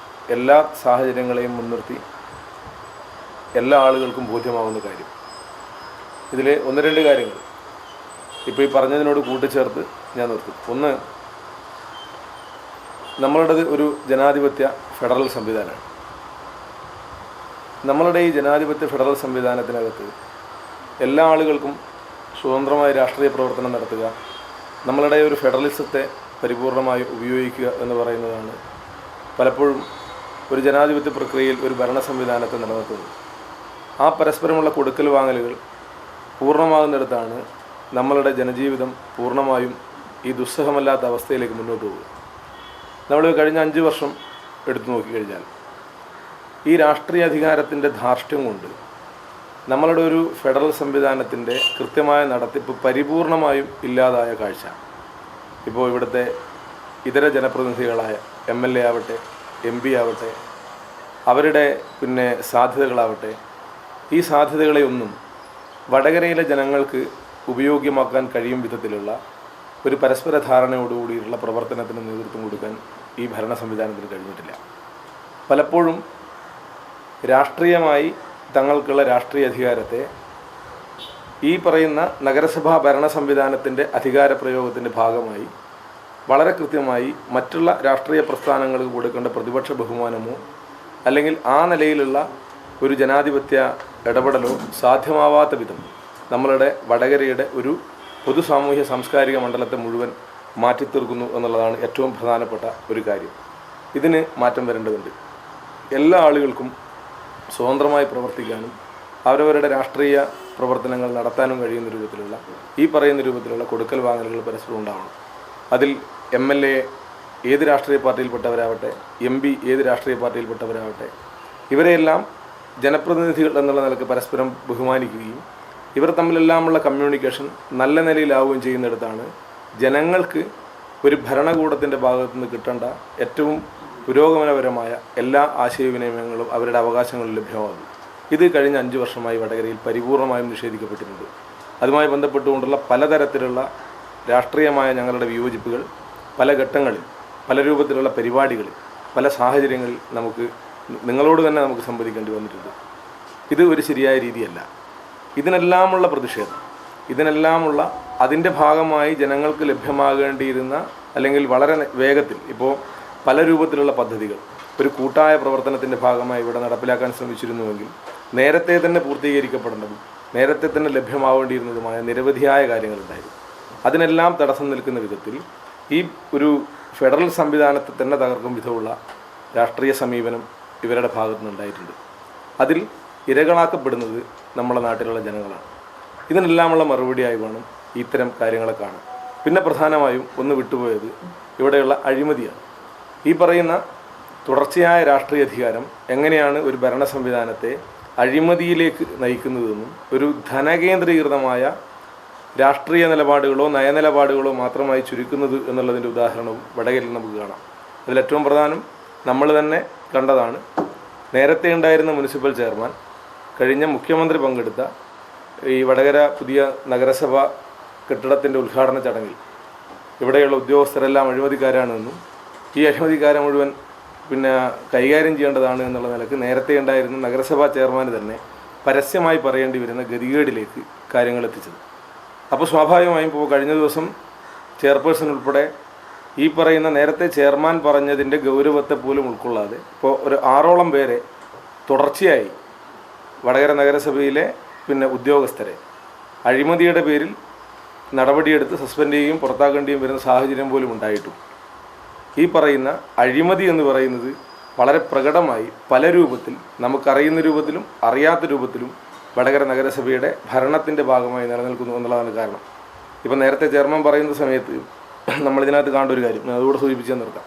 എല്ലാ സാഹചര്യങ്ങളെയും മുൻനിർത്തി എല്ലാ ആളുകൾക്കും ബോധ്യമാവുന്ന കാര്യം. ഇതിൽ 1-2 കാര്യങ്ങൾ ഇപ്പോൾ ഈ പറഞ്ഞതിനോട് കൂട്ടിച്ചേർത്ത് ഞാൻ നിർത്തും. ഒന്ന്, നമ്മളുടേത് ഒരു ജനാധിപത്യ ഫെഡറൽ സംവിധാനമാണ്. നമ്മളുടെ ഈ ജനാധിപത്യ ഫെഡറൽ സംവിധാനത്തിനകത്ത് എല്ലാ ആളുകൾക്കും സ്വതന്ത്രമായ രാഷ്ട്രീയ പ്രവർത്തനം നടത്തുക, നമ്മളുടെ ഒരു ഫെഡറലിസത്തെ പരിപൂർണമായി ഉപയോഗിക്കുക എന്ന് പറയുന്നതാണ് പലപ്പോഴും ഒരു ജനാധിപത്യ പ്രക്രിയയിൽ ഒരു ഭരണ സംവിധാനത്തെ നിലനിർത്തുന്നത്. ആ പരസ്പരമുള്ള കൊടുക്കൽ വാങ്ങലുകൾ പൂർണ്ണമാകുന്നിടത്താണ് നമ്മളുടെ ജനജീവിതം പൂർണ്ണമായും ഈ ദുസ്സഹമല്ലാത്ത അവസ്ഥയിലേക്ക് മുന്നോട്ട് പോകുക. നമ്മൾ കഴിഞ്ഞ 5 വർഷം എടുത്തു നോക്കിക്കഴിഞ്ഞാൽ ഈ രാഷ്ട്രീയ അധികാരത്തിൻ്റെ ധാർഷ്ട്യം കൊണ്ട് നമ്മളുടെ ഒരു ഫെഡറൽ സംവിധാനത്തിൻ്റെ കൃത്യമായ നടത്തിപ്പ് പരിപൂർണമായും ഇല്ലാതായ കാഴ്ച ഇപ്പോൾ ഇവിടുത്തെ ഇതര ജനപ്രതിനിധികളായ MLA ആവട്ടെ, MP ആവട്ടെ, അവരുടെ സാധ്യതകളാവട്ടെ, ഈ സാധ്യതകളെയൊന്നും വടകരയിലെ ജനങ്ങൾക്ക് ഉപയോഗ്യമാക്കാൻ കഴിയും വിധത്തിലുള്ള ഒരു പരസ്പര ധാരണയോടുകൂടിയുള്ള പ്രവർത്തനത്തിന് നേതൃത്വം കൊടുക്കാൻ ഈ ഭരണ സംവിധാനത്തിന് കഴിഞ്ഞിട്ടില്ല. പലപ്പോഴും രാഷ്ട്രീയമായി തങ്ങൾക്കുള്ള രാഷ്ട്രീയ അധികാരത്തെ ഈ പറയുന്ന നഗരസഭാ ഭരണ സംവിധാനത്തിൻ്റെ അധികാര പ്രയോഗത്തിൻ്റെ ഭാഗമായി വളരെ കൃത്യമായി മറ്റുള്ള രാഷ്ട്രീയ പ്രസ്ഥാനങ്ങൾക്ക് കൊടുക്കേണ്ട പ്രതിപക്ഷ ബഹുമാനമോ അല്ലെങ്കിൽ ആ നിലയിലുള്ള ഒരു ജനാധിപത്യ ഇടപെടലോ സാധ്യമാവാത്ത വിധം നമ്മളുടെ വടകരയുടെ ഒരു പൊതു സാമൂഹ്യ സാംസ്കാരിക മണ്ഡലത്തെ മുഴുവൻ മാറ്റിത്തീർക്കുന്നു എന്നുള്ളതാണ് ഏറ്റവും പ്രധാനപ്പെട്ട ഒരു കാര്യം. ഇതിന് മാറ്റം വരേണ്ടതുണ്ട്. എല്ലാ ആളുകൾക്കും സ്വതന്ത്രമായി പ്രവർത്തിക്കാനും അവരവരുടെ രാഷ്ട്രീയ പ്രവർത്തനങ്ങൾ നടത്താനും കഴിയുന്ന രൂപത്തിലുള്ള ഈ പറയുന്ന രൂപത്തിലുള്ള കൊടുക്കൽ വാങ്ങലുകൾ പരസ്പരം ഉണ്ടാവണം. അതിൽ MLA ഏത് രാഷ്ട്രീയ പാർട്ടിയിൽപ്പെട്ടവരാവട്ടെ, MP ഏത് രാഷ്ട്രീയ പാർട്ടിയിൽപ്പെട്ടവരാവട്ടെ, ഇവരെയെല്ലാം ജനപ്രതിനിധികൾ എന്നുള്ള നിലക്ക് പരസ്പരം ബഹുമാനിക്കുകയും ഇവർ തമ്മിലെല്ലാമുള്ള കമ്മ്യൂണിക്കേഷൻ നല്ല നിലയിലാവുകയും ചെയ്യുന്നിടത്താണ് ജനങ്ങൾക്ക് ഒരു ഭരണകൂടത്തിൻ്റെ ഭാഗത്തു നിന്ന് കിട്ടേണ്ട ഏറ്റവും പുരോഗമനപരമായ എല്ലാ ആശയവിനിമയങ്ങളും അവരുടെ അവകാശങ്ങളും ലഭ്യമാകും. ഇത് കഴിഞ്ഞ 5 വർഷമായി വടകരയിൽ പരിപൂർണമായും നിഷേധിക്കപ്പെട്ടിട്ടുണ്ട്. അതുമായി ബന്ധപ്പെട്ടുകൊണ്ടുള്ള പലതരത്തിലുള്ള രാഷ്ട്രീയമായ ഞങ്ങളുടെ വിയോജിപ്പുകൾ പല ഘട്ടങ്ങളിൽ, പല രൂപത്തിലുള്ള പരിപാടികളിൽ, പല സാഹചര്യങ്ങളിൽ നിങ്ങളോട് തന്നെ നമുക്ക് സംവദിക്കേണ്ടി വന്നിട്ടുണ്ട്. ഇത് ഒരു ശരിയായ രീതിയല്ല. ഇതിനെല്ലാമുള്ള പ്രതിഷേധം, ഇതിനെല്ലാമുള്ള അതിൻ്റെ ഭാഗമായി ജനങ്ങൾക്ക് ലഭ്യമാകേണ്ടിയിരുന്ന അല്ലെങ്കിൽ വളരെ വേഗത്തിൽ ഇപ്പോൾ പല രൂപത്തിലുള്ള പദ്ധതികൾ ഒരു കൂട്ടായ പ്രവർത്തനത്തിൻ്റെ ഭാഗമായി ഇവിടെ നടപ്പിലാക്കാൻ ശ്രമിച്ചിരുന്നുവെങ്കിൽ നേരത്തെ തന്നെ പൂർത്തീകരിക്കപ്പെടേണ്ടതും നേരത്തെ തന്നെ ലഭ്യമാവേണ്ടിയിരുന്നതുമായ നിരവധിയായ കാര്യങ്ങളുണ്ടായിരുന്നു. അതിനെല്ലാം തടസ്സം നിൽക്കുന്ന വിധത്തിൽ ഈ ഒരു ഫെഡറൽ സംവിധാനത്തെ തന്നെ തകർക്കും വിധമുള്ള രാഷ്ട്രീയ സമീപനം ഇവരുടെ ഭാഗത്തുനിന്നുണ്ടായിട്ടുണ്ട്. അതിൽ ഇരകളാക്കപ്പെടുന്നത് നമ്മുടെ നാട്ടിലുള്ള ജനങ്ങളാണ്. ഇതിനെല്ലാമുള്ള മറുപടിയായി വേണം ഇത്തരം കാര്യങ്ങളെ കാണാൻ. പിന്നെ പ്രധാനമായും ഒന്ന് വിട്ടുപോയത് ഇവിടെയുള്ള അഴിമതിയാണ്. ഈ പറയുന്ന തുടർച്ചയായ രാഷ്ട്രീയ അധികാരം എങ്ങനെയാണ് ഒരു ഭരണ സംവിധാനത്തെ അഴിമതിയിലേക്ക് നയിക്കുന്നതെന്നും ഒരു ധനകേന്ദ്രീകൃതമായ രാഷ്ട്രീയ നിലപാടുകളോ നയനിലപാടുകളോ മാത്രമായി ചുരുക്കുന്നത് എന്നുള്ളതിൻ്റെ ഉദാഹരണവും വടകരയിൽ നമുക്ക് കാണാം. അതിലേറ്റവും പ്രധാനം നമ്മൾ തന്നെ കണ്ടതാണ്. നേരത്തെ ഉണ്ടായിരുന്ന മുനിസിപ്പൽ ചെയർമാൻ കഴിഞ്ഞ മുഖ്യമന്ത്രി പങ്കെടുത്ത ഈ വടകര പുതിയ നഗരസഭ കെട്ടിടത്തിൻ്റെ ഉദ്ഘാടന ചടങ്ങിൽ ഇവിടെയുള്ള ഉദ്യോഗസ്ഥരെല്ലാം അഴിമതിക്കാരാണെന്നും ഈ അഴിമതിക്കാരെ മുഴുവൻ കൈകാര്യം ചെയ്യേണ്ടതാണ് എന്നുള്ള നിലക്ക് നേരത്തെ ഉണ്ടായിരുന്ന നഗരസഭാ ചെയർമാൻ തന്നെ പരസ്യമായി പറയേണ്ടി വരുന്ന ഗതികേടിലേക്ക് കാര്യങ്ങൾ എത്തിച്ചത്. അപ്പോൾ സ്വാഭാവികമായും ഇപ്പോൾ കഴിഞ്ഞ ദിവസം ചെയർപേഴ്സൺ ഉൾപ്പെടെ ഈ പറയുന്ന നേരത്തെ ചെയർമാൻ പറഞ്ഞതിൻ്റെ ഗൗരവത്തെ പോലും ഉൾക്കൊള്ളാതെ ഇപ്പോൾ ഒരു 6ഓളം പേരെ തുടർച്ചയായി വടകര നഗരസഭയിലെ ഉദ്യോഗസ്ഥരെ അഴിമതിയുടെ പേരിൽ നടപടിയെടുത്ത് സസ്പെൻഡ് ചെയ്യുകയും പുറത്താക്കേണ്ടിയും വരുന്ന സാഹചര്യം പോലും ഉണ്ടായിട്ടും ഈ പറയുന്ന അഴിമതി എന്ന് പറയുന്നത് വളരെ പ്രകടമായി പല രൂപത്തിൽ നമുക്കറിയുന്ന രൂപത്തിലും അറിയാത്ത രൂപത്തിലും വടകര നഗരസഭയുടെ ഭരണത്തിൻ്റെ ഭാഗമായി നിലനിൽക്കുന്നു എന്നുള്ളതാണ് കാരണം. ഇപ്പം നേരത്തെ ചെയർമാൻ പറയുന്ന സമയത്ത് നമ്മളിതിനകത്ത് കാണേണ്ട ഒരു കാര്യം അതുകൂടെ സൂചിപ്പിച്ച് നിർത്താം.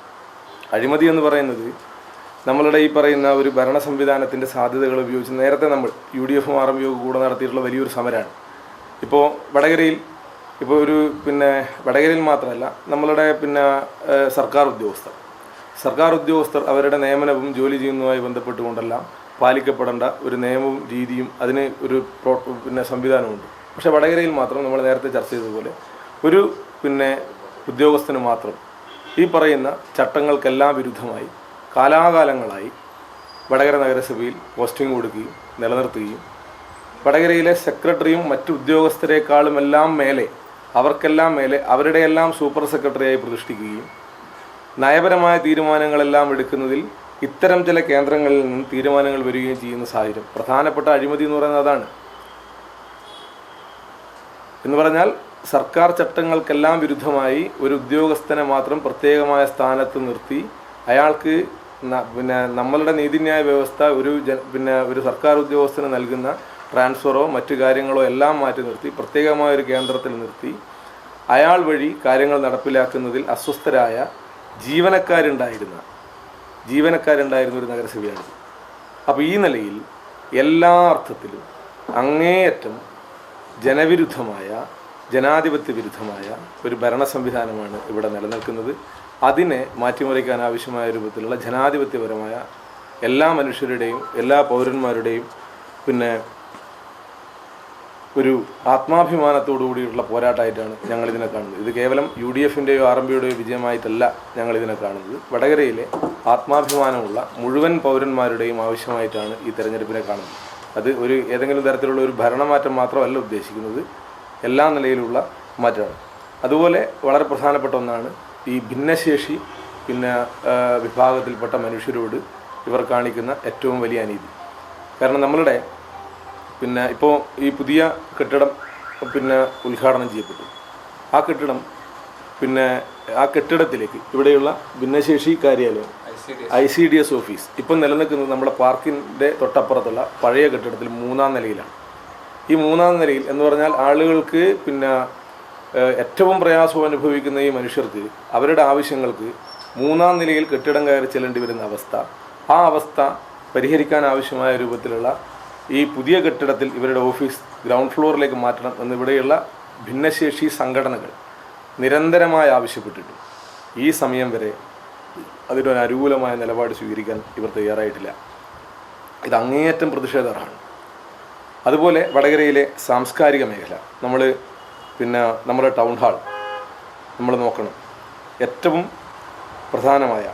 അഴിമതി എന്ന് പറയുന്നത് നമ്മളുടെ ഈ പറയുന്ന ഒരു ഭരണ സംവിധാനത്തിൻ്റെ സാധ്യതകൾ ഉപയോഗിച്ച് നേരത്തെ നമ്മൾ UDF-ഉം RMU-വും കൂടെ നടത്തിയിട്ടുള്ള വലിയൊരു സമരമാണ്. ഇപ്പോൾ വടകരയിൽ വടകരയിൽ മാത്രമല്ല നമ്മളുടെ സർക്കാർ ഉദ്യോഗസ്ഥർ അവരുടെ നിയമനവും ജോലി ചെയ്യുന്നതുമായി ബന്ധപ്പെട്ടുകൊണ്ടെല്ലാം പാലിക്കപ്പെടേണ്ട ഒരു നിയമവും രീതിയും അതിന് ഒരു സംവിധാനമുണ്ട്. പക്ഷേ വടകരയിൽ മാത്രം നമ്മൾ നേരത്തെ ചർച്ച ചെയ്തതുപോലെ ഒരു ഉദ്യോഗസ്ഥന് മാത്രം ഈ പറയുന്ന ചട്ടങ്ങൾക്കെല്ലാം വിരുദ്ധമായി കാലാകാലങ്ങളായി വടകര നഗരസഭയിൽ പോസ്റ്റിംഗ് കൊടുക്കുകയും നിലനിർത്തുകയും വടകരയിലെ സെക്രട്ടറിയും മറ്റു ഉദ്യോഗസ്ഥരെക്കാളുമെല്ലാം മേലെ അവർക്കെല്ലാം മേലെ അവരുടെയെല്ലാം സൂപ്പർ സെക്രട്ടറിയായി പ്രതിഷ്ഠിക്കുകയും നയപരമായ തീരുമാനങ്ങളെല്ലാം എടുക്കുന്നതിൽ ഇത്തരം ചില കേന്ദ്രങ്ങളിൽ നിന്ന് തീരുമാനങ്ങൾ വരികയും ചെയ്യുന്ന സാഹചര്യം. പ്രധാനപ്പെട്ട അഴിമതി എന്ന് പറയുന്നത് അതാണ്. എന്ന് പറഞ്ഞാൽ സർക്കാർ ചട്ടങ്ങൾക്കെല്ലാം വിരുദ്ധമായി ഒരു ഉദ്യോഗസ്ഥനെ മാത്രം പ്രത്യേകമായ സ്ഥാനത്ത് നിർത്തി അയാൾക്ക് നമ്മളുടെ നീതിന്യായ വ്യവസ്ഥ ഒരു സർക്കാർ ഉദ്യോഗസ്ഥന് നൽകുന്ന ട്രാൻസ്ഫറോ മറ്റു കാര്യങ്ങളോ എല്ലാം മാറ്റി നിർത്തി പ്രത്യേകമായ ഒരു കേന്ദ്രത്തിൽ നിർത്തി അയാൾ വഴി കാര്യങ്ങൾ നടപ്പിലാക്കുന്നതിൽ അസ്വസ്ഥരായ ജീവനക്കാരുണ്ടായിരുന്ന ഒരു നഗരസഭയാണ്. അപ്പോൾ ഈ നിലയിൽ എല്ലാ അർത്ഥത്തിലും അങ്ങേയറ്റം ജനവിരുദ്ധമായ ജനാധിപത്യ വിരുദ്ധമായ ഒരു ഭരണ സംവിധാനമാണ് ഇവിടെ നിലനിൽക്കുന്നത്. അതിനെ മാറ്റിമറിക്കാൻ ആവശ്യമായ രൂപത്തിലുള്ള ജനാധിപത്യപരമായ എല്ലാ മനുഷ്യരുടെയും എല്ലാ പൗരന്മാരുടെയും ഒരു ആത്മാഭിമാനത്തോടു കൂടിയുള്ള പോരാട്ടമായിട്ടാണ് ഞങ്ങളിതിനെ കാണുന്നത്. ഇത് കേവലം UDF-ൻ്റെയോ RMB-യുടെയോ വിജയമായിട്ടല്ല ഞങ്ങളിതിനെ കാണുന്നത്. വടകരയിലെ ആത്മാഭിമാനമുള്ള മുഴുവൻ പൗരന്മാരുടെയും ആവശ്യമായിട്ടാണ് ഈ തെരഞ്ഞെടുപ്പിനെ കാണുന്നത്. അത് ഏതെങ്കിലും തരത്തിലുള്ള ഒരു ഭരണമാറ്റം മാത്രമല്ല ഉദ്ദേശിക്കുന്നത്, എല്ലാ നിലയിലുള്ള മാറ്റമാണ്. അതുപോലെ വളരെ പ്രധാനപ്പെട്ട ഒന്നാണ് ഈ ഭിന്നശേഷി വിഭാഗത്തിൽപ്പെട്ട മനുഷ്യരോട് ഇവർ കാണിക്കുന്ന ഏറ്റവും വലിയ അനീതി. കാരണം നമ്മളുടെ ഇപ്പോൾ ഈ പുതിയ കെട്ടിടം ഉദ്ഘാടനം ചെയ്യപ്പെട്ടു. ആ കെട്ടിടത്തിലേക്ക് ഇവിടെയുള്ള ഭിന്നശേഷി കാര്യാലയം ICDS ഓഫീസ് ഇപ്പം നിലനിൽക്കുന്നത് നമ്മുടെ പാർക്കിൻ്റെ തൊട്ടപ്പുറത്തുള്ള പഴയ കെട്ടിടത്തിൽ 3-ാം നിലയിലാണ്. ഈ 3-ാം നിലയിൽ എന്ന് പറഞ്ഞാൽ ആളുകൾക്ക് ഏറ്റവും പ്രയാസം അനുഭവിക്കുന്ന ഈ മനുഷ്യർക്ക് അവരുടെ ആവശ്യങ്ങൾക്ക് 3-ാം നിലയിൽ കെട്ടിടം കയറി ചെല്ലേണ്ടി വരുന്ന അവസ്ഥ, ആ അവസ്ഥ പരിഹരിക്കാൻ ആവശ്യമായ രൂപത്തിലുള്ള ഈ പുതിയ കെട്ടിടത്തിൽ ഇവരുടെ ഓഫീസ് ഗ്രൗണ്ട് ഫ്ലോറിലേക്ക് മാറ്റണം എന്നിവിടെയുള്ള ഭിന്നശേഷി സംഘടനകൾ നിരന്തരമായി ആവശ്യപ്പെട്ടിട്ടുണ്ട്. ഈ സമയം വരെ അതിനൊരു അനുകൂലമായ നിലപാട് സ്വീകരിക്കാൻ ഇവർ തയ്യാറായിട്ടില്ല. ഇത് അങ്ങേയറ്റം പ്രതിഷേധാർഹമാണ്. അതുപോലെ വടകരയിലെ സാംസ്കാരിക മേഖല, നമ്മുടെ ടൗൺ ഹാൾ നമ്മൾ നോക്കണം. ഏറ്റവും പ്രധാനമായ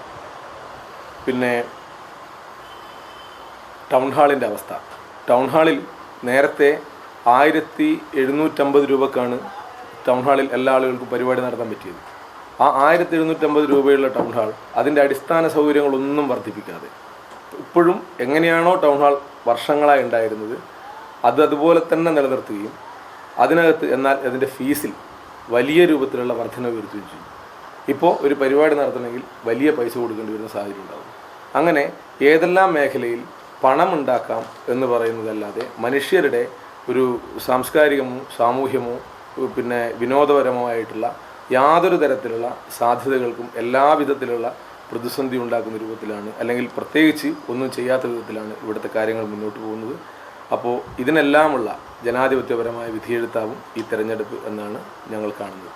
ടൗൺ ഹാളിൻ്റെ അവസ്ഥ. ടൗൺ ഹാളിൽ നേരത്തെ 1750 രൂപക്കാണ് ടൗൺ ഹാളിൽ എല്ലാ ആളുകൾക്കും പരിപാടി നടത്താൻ പറ്റിയത്. ആ 1750 രൂപയുള്ള ടൗൺ ഹാൾ അതിൻ്റെ അടിസ്ഥാന സൗകര്യങ്ങളൊന്നും വർദ്ധിപ്പിക്കാതെ ഇപ്പോഴും എങ്ങനെയാണോ ടൗൺ ഹാൾ വർഷങ്ങളായി ഉണ്ടായിരുന്നത് അതുപോലെ തന്നെ നിലനിർത്തുകയും അതിനകത്ത് എന്നാൽ അതിൻ്റെ ഫീസിൽ വലിയ രൂപത്തിലുള്ള വർധന വരുത്തുകയും ചെയ്യും. ഇപ്പോൾ ഒരു പരിപാടി നടത്തണമെങ്കിൽ വലിയ പൈസ കൊടുക്കേണ്ടി വരുന്ന സാഹചര്യം ഉണ്ടാകും. അങ്ങനെ ഏതെല്ലാം മേഖലയിൽ പണമുണ്ടാക്കാം എന്ന് പറയുന്നതല്ലാതെ മനുഷ്യരുടെ ഒരു സാംസ്കാരികമോ സാമൂഹ്യമോ വിനോദപരമോ ആയിട്ടുള്ള യാതൊരു തരത്തിലുള്ള സാധ്യതകൾക്കും എല്ലാവിധത്തിലുള്ള പ്രതിസന്ധി ഉണ്ടാക്കുന്ന രൂപത്തിലാണ്, അല്ലെങ്കിൽ പ്രത്യേകിച്ച് ഒന്നും ചെയ്യാത്ത വിധത്തിലാണ് ഇവിടുത്തെ കാര്യങ്ങൾ മുന്നോട്ട് പോകുന്നത്. അപ്പോൾ ഇതിനെല്ലാമുള്ള ജനാധിപത്യപരമായ വിധിയെഴുത്താവും ഈ തെരഞ്ഞെടുപ്പ് എന്നാണ് ഞങ്ങൾ കാണുന്നത്.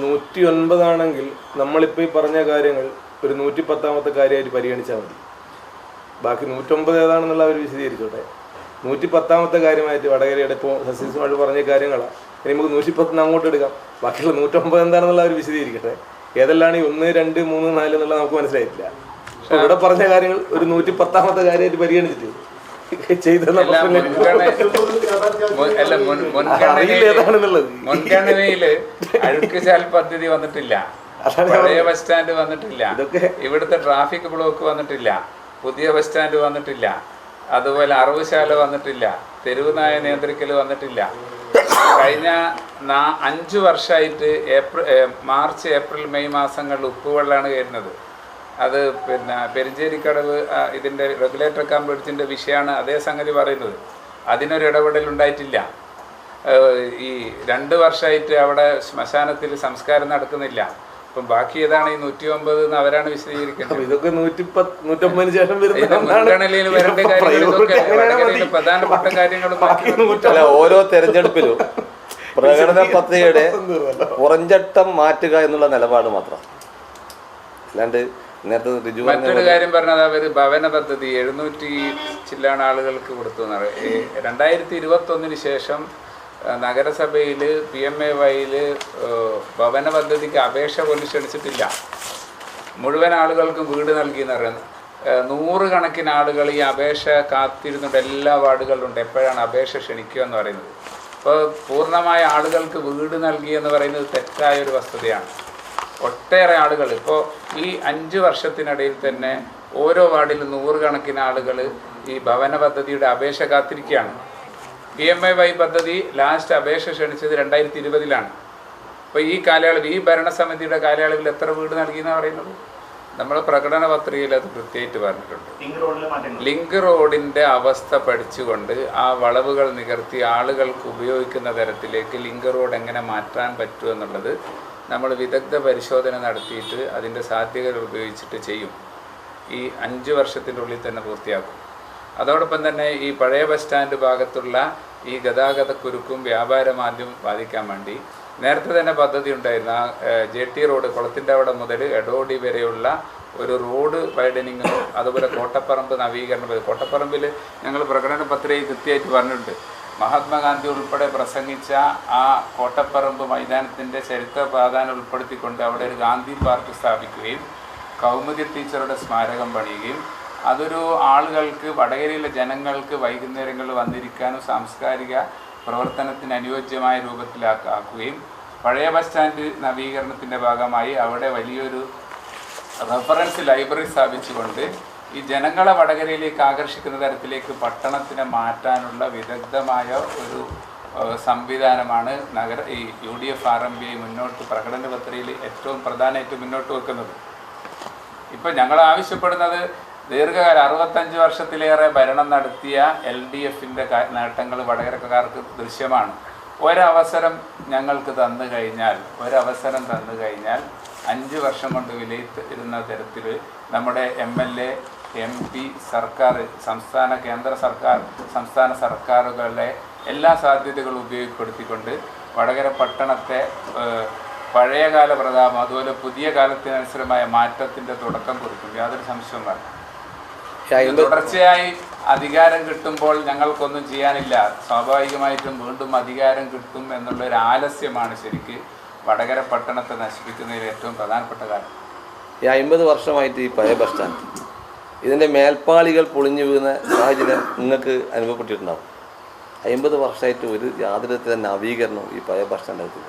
109 ആണെങ്കിൽ നമ്മളിപ്പോൾ ഈ പറഞ്ഞ കാര്യങ്ങൾ ഒരു 110ാമത്തെ കാര്യമായിട്ട് പരിഗണിച്ചാൽ മതി. ബാക്കി 109 ഏതാണെന്നുള്ള അവർ വിശദീകരിച്ചോട്ടെ. 110ാമത്തെ കാര്യമായിട്ട് വടകരയുടെ ഇപ്പോൾ സസ്യസുമായിട്ട് പറഞ്ഞ കാര്യങ്ങളാണ്. ഇനി നമുക്ക് 110 അങ്ങോട്ട് എടുക്കാം. ബാക്കിയുള്ള 109 എന്താണെന്നുള്ള അവർ വിശദീകരിക്കട്ടെ. ഏതെല്ലാം ഈ 1, 2, 3, 4 എന്നുള്ളത് നമുക്ക് മനസ്സിലായിട്ടില്ല. അപ്പോൾ ഇവിടെ പറഞ്ഞ കാര്യങ്ങൾ ഒരു 110ാമത്തെ കാര്യമായിട്ട് പരിഗണിച്ചിട്ട് മുൻഗണനയില് അഴുക്കുചാൽ പദ്ധതി വന്നിട്ടില്ല, പഴയ ബസ് സ്റ്റാൻഡ് വന്നിട്ടില്ല, ഇവിടുത്തെ ട്രാഫിക് ബ്ലോക്ക് വന്നിട്ടില്ല, പുതിയ ബസ് സ്റ്റാൻഡ് വന്നിട്ടില്ല, അതുപോലെ അറവുശാല വന്നിട്ടില്ല, തെരുവ് നായ നിയന്ത്രിക്കൽ വന്നിട്ടില്ല. കഴിഞ്ഞ 5 വർഷമായിട്ട് മാർച്ച്, ഏപ്രിൽ, മെയ് മാസങ്ങളിൽ ഉപ്പുവെള്ളമാണ് കയറുന്നത്. അത് പെരിഞ്ചേരിക്കടവ് ഇതിൻ്റെ റെഗുലേറ്റർ കം ബ്രിഡ്ജിൻ്റെ വിഷയമാണ് അതേ സംഗതി പറയുന്നത്. അതിനൊരു ഇടപെടൽ ഉണ്ടായിട്ടില്ല. ഈ 2 വർഷമായിട്ട് അവിടെ ശ്മശാനത്തിൽ സംസ്കാരം നടക്കുന്നില്ല. അപ്പം ബാക്കി ഏതാണ് ഈ 109 എന്ന് അവരാണ് വിശദീകരിക്കുന്നത്. ഇതൊക്കെ 110 ശേഷം മുൻഗണനയിൽ വരേണ്ട കാര്യങ്ങൾ പ്രധാനപ്പെട്ട കാര്യങ്ങളും ഓരോ തെരഞ്ഞെടുപ്പിലും പ്രകടന പത്രികയുടെ പുറഞ്ചട്ടം മാറ്റുക എന്നുള്ള നിലപാട് മാത്രം. അല്ലാണ്ട് മറ്റൊരു കാര്യം പറഞ്ഞത് അവർ ഭവന പദ്ധതി 700 ചില്ലാണ് ആളുകൾക്ക് കൊടുത്തു എന്നാണ്. 2021 ശേഷം നഗരസഭയിൽ PMAYയിൽ ഭവന പദ്ധതിക്ക് അപേക്ഷ പോലും ക്ഷണിച്ചിട്ടില്ല. മുഴുവൻ ആളുകൾക്കും വീട് നൽകിയെന്ന് പറയുന്നത്. 100 കണക്കിന് ആളുകൾ ഈ അപേക്ഷ കാത്തിരുന്നുണ്ട്. എല്ലാ വാർഡുകളിലുണ്ട് എപ്പോഴാണ് അപേക്ഷ ക്ഷണിക്കുക എന്ന് പറയുന്നത്. അപ്പോൾ പൂർണ്ണമായ ആളുകൾക്ക് വീട് നൽകി എന്ന് പറയുന്നത് തെറ്റായൊരു വസ്തുതയാണ്. ഒട്ടേറെ ആളുകൾ ഇപ്പോൾ ഈ 5 വർഷത്തിനിടയിൽ തന്നെ ഓരോ വാർഡിലും 100 കണക്കിന് ആളുകൾ ഈ ഭവന പദ്ധതിയുടെ അപേക്ഷ കാത്തിരിക്കുകയാണ്. PMAY പദ്ധതി ലാസ്റ്റ് അപേക്ഷ ക്ഷണിച്ചത് 2020-ലാണ്. അപ്പോൾ ഈ കാലയളവ്, ഈ ഭരണസമിതിയുടെ കാലയളവിൽ എത്ര വീട് നൽകിയെന്നാണ് പറയുന്നത്? നമ്മൾ പ്രകടന പത്രികയിൽ അത് കൃത്യമായിട്ട് പറഞ്ഞിട്ടുണ്ട്. ലിങ്ക് റോഡിൻ്റെ അവസ്ഥ പഠിച്ചുകൊണ്ട് ആ വളവുകൾ നികർത്തി ആളുകൾക്ക് ഉപയോഗിക്കുന്ന തരത്തിലേക്ക് ലിങ്ക് റോഡ് എങ്ങനെ മാറ്റാൻ പറ്റും എന്നുള്ളത് നമ്മൾ വിദഗ്ധ പരിശോധന നടത്തിയിട്ട് അതിൻ്റെ സാധ്യതകൾ ഉപയോഗിച്ചിട്ട് ചെയ്യും. ഈ 5 വർഷത്തിൻ്റെ ഉള്ളിൽ തന്നെ പൂർത്തിയാക്കും. അതോടൊപ്പം തന്നെ ഈ പഴയ ബസ് സ്റ്റാൻഡ് ഭാഗത്തുള്ള ഈ ഗതാഗതക്കുരുക്കും വ്യാപാരമാന്ദ്യം ബാധിക്കാൻ വേണ്ടി നേരത്തെ തന്നെ പദ്ധതി ഉണ്ടായിരുന്നു. ആ JT റോഡ് കുളത്തിൻ്റെ അവിടെ മുതൽ എടോടി വരെയുള്ള ഒരു റോഡ് വൈഡനിങ്ങും അതുപോലെ കോട്ടപ്പറമ്പ് നവീകരണം. കോട്ടപ്പറമ്പിൽ ഞങ്ങൾ പ്രകടന പത്രികയിൽ കൃത്യമായിട്ട് പറഞ്ഞിട്ടുണ്ട്. മഹാത്മാഗാന്ധി ഉൾപ്പെടെ പ്രസംഗിച്ച ആ കോട്ടപ്പറമ്പ് മൈതാനത്തിൻ്റെ ചരിത്ര പ്രാധാന്യം ഉൾപ്പെടുത്തിക്കൊണ്ട് അവിടെ ഒരു ഗാന്ധി പാർക്ക് സ്ഥാപിക്കുകയും കൗമുദി ടീച്ചറുടെ സ്മാരകം പണിയുകയും അതൊരു ആളുകൾക്ക്, വടകരയിലെ ജനങ്ങൾക്ക് വൈകുന്നേരങ്ങളിൽ വന്നിരിക്കാനും സാംസ്കാരിക പ്രവർത്തനത്തിന് അനുയോജ്യമായ രൂപത്തിലാക്കുകയും പഴയ ബസ് സ്റ്റാൻഡ് നവീകരണത്തിൻ്റെ ഭാഗമായി അവിടെ വലിയൊരു റെഫറൻസ് ലൈബ്രറി സ്ഥാപിച്ചുകൊണ്ട് ഈ ജനങ്ങളെ വടകരയിലേക്ക് ആകർഷിക്കുന്ന തരത്തിലേക്ക് പട്ടണത്തിനെ മാറ്റാനുള്ള വിദഗ്ധമായ ഒരു സംവിധാനമാണ് ഈ UDF RMPI മുന്നോട്ട് പ്രകടന പത്രികയിൽ ഏറ്റവും പ്രധാനമായിട്ട് മുന്നോട്ട് വെക്കുന്നത്. ഇപ്പോൾ ഞങ്ങൾ ആവശ്യപ്പെടുന്നത് ദീർഘകാലം 65 വർഷത്തിലേറെ ഭരണം നടത്തിയ LDFൻ്റെ നേട്ടങ്ങൾ വടകരക്കാർക്ക് ദൃശ്യമാണ്. ഒരവസരം ഞങ്ങൾക്ക് തന്നു കഴിഞ്ഞാൽ 5 വർഷം കൊണ്ട് വിലയിരുത്തുന്ന തരത്തിൽ നമ്മുടെ MLA, MP, സർക്കാർ, സംസ്ഥാന കേന്ദ്ര സർക്കാർ, സംസ്ഥാന സർക്കാരുകളെ എല്ലാ സാധ്യതകളും ഉപയോഗപ്പെടുത്തിക്കൊണ്ട് വടകര പട്ടണത്തെ പഴയകാല പ്രതാപം അതുപോലെ പുതിയ കാലത്തിനനുസരമായ മാറ്റത്തിൻ്റെ തുടക്കം കുറിക്കും. യാതൊരു സംശയവും വേണ്ട. തുടർച്ചയായി അധികാരം കിട്ടുമ്പോൾ ഞങ്ങൾക്കൊന്നും ചെയ്യാനില്ല, സ്വാഭാവികമായിട്ടും വീണ്ടും അധികാരം കിട്ടും എന്നുള്ളൊരു ആലസ്യമാണ് ശരിക്ക് വടകര പട്ടണത്തെ നശിപ്പിക്കുന്നതിൽ ഏറ്റവും പ്രധാനപ്പെട്ട കാര്യം. ഈ 50 വർഷമായിട്ട് ഈ പഴയ ബസ് സ്റ്റാൻഡ് ഇതിൻ്റെ മേൽപ്പാളികൾ പൊളിഞ്ഞു വീഴുന്ന സാഹചര്യം നിങ്ങൾക്ക് അനുഭവപ്പെട്ടിട്ടുണ്ടാവും. 50 വർഷമായിട്ട് യാതൊരു തരം നവീകരണവും ഈ പഴയ ബസ് സ്റ്റാൻഡിനകത്തില്ല.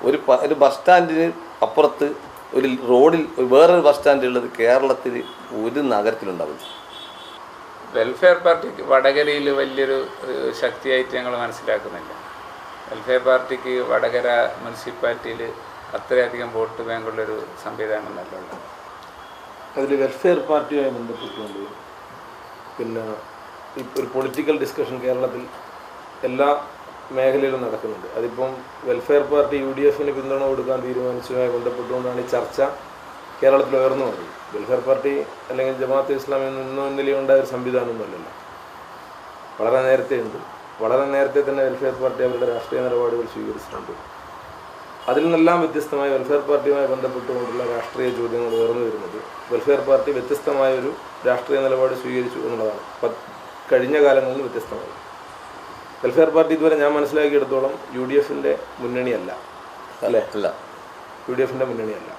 ഒരു ബസ് സ്റ്റാൻഡിന് അപ്പുറത്ത് ഒരു റോഡിൽ വേറൊരു ബസ് സ്റ്റാൻഡ് ഉള്ളത് കേരളത്തിൽ ഒരു നഗരത്തിലുണ്ടാവില്ല. വെൽഫെയർ പാർട്ടിക്ക് വടകരയിൽ വലിയൊരു ശക്തിയായിട്ട് ഞങ്ങൾ മനസ്സിലാക്കുന്നില്ല. വെൽഫെയർ പാർട്ടിക്ക് വടകര മുനിസിപ്പാലിറ്റിയിൽ അത്രയധികം വോട്ട് ബാങ്കുള്ളൊരു സംവിധാനം നല്ലുള്ളത്. അതിൽ വെൽഫെയർ പാർട്ടിയുമായി ബന്ധപ്പെട്ടുകൊണ്ട് പിന്നെ ഒരു പൊളിറ്റിക്കൽ ഡിസ്കഷൻ കേരളത്തിൽ എല്ലാ മേഖലയിലും നടക്കുന്നുണ്ട്. അതിപ്പം വെൽഫെയർ പാർട്ടി UDFന് പിന്തുണ കൊടുക്കാൻ തീരുമാനിച്ചതുമായി ബന്ധപ്പെട്ടുകൊണ്ടാണ് ഈ ചർച്ച കേരളത്തിൽ ഉയർന്നു വന്നത്. വെൽഫെയർ പാർട്ടി അല്ലെങ്കിൽ ജമാഅത്തെ ഇസ്ലാമി ഇന്നോ ഇന്നലെയോ ഉണ്ടായ ഒരു സംവിധാനമൊന്നുമല്ലല്ലോ. വളരെ നേരത്തെ ഉണ്ട്. വളരെ നേരത്തെ തന്നെ വെൽഫെയർ പാർട്ടി അവരുടെ രാഷ്ട്രീയ നിലപാടുകൾ സ്വീകരിച്ചിട്ടുണ്ട്. അതിൽ നിന്നെല്ലാം വ്യത്യസ്തമായി വെൽഫെയർ പാർട്ടിയുമായി ബന്ധപ്പെട്ടുകൊണ്ടുള്ള രാഷ്ട്രീയ ചോദ്യങ്ങൾ ഉയർന്നു വരുന്നത് വെൽഫെയർ പാർട്ടി വ്യത്യസ്തമായൊരു രാഷ്ട്രീയ നിലപാട് സ്വീകരിച്ചു എന്നുള്ളതാണ്. കഴിഞ്ഞ കാലങ്ങളിൽ വ്യത്യസ്തമായി വെൽഫെയർ പാർട്ടി ഇതുവരെ ഞാൻ മനസ്സിലാക്കിയെടുത്തോളം UDFൻ്റെ മുന്നണിയല്ല, അല്ലേ? അല്ല, UDFൻ്റെ മുന്നണിയല്ല.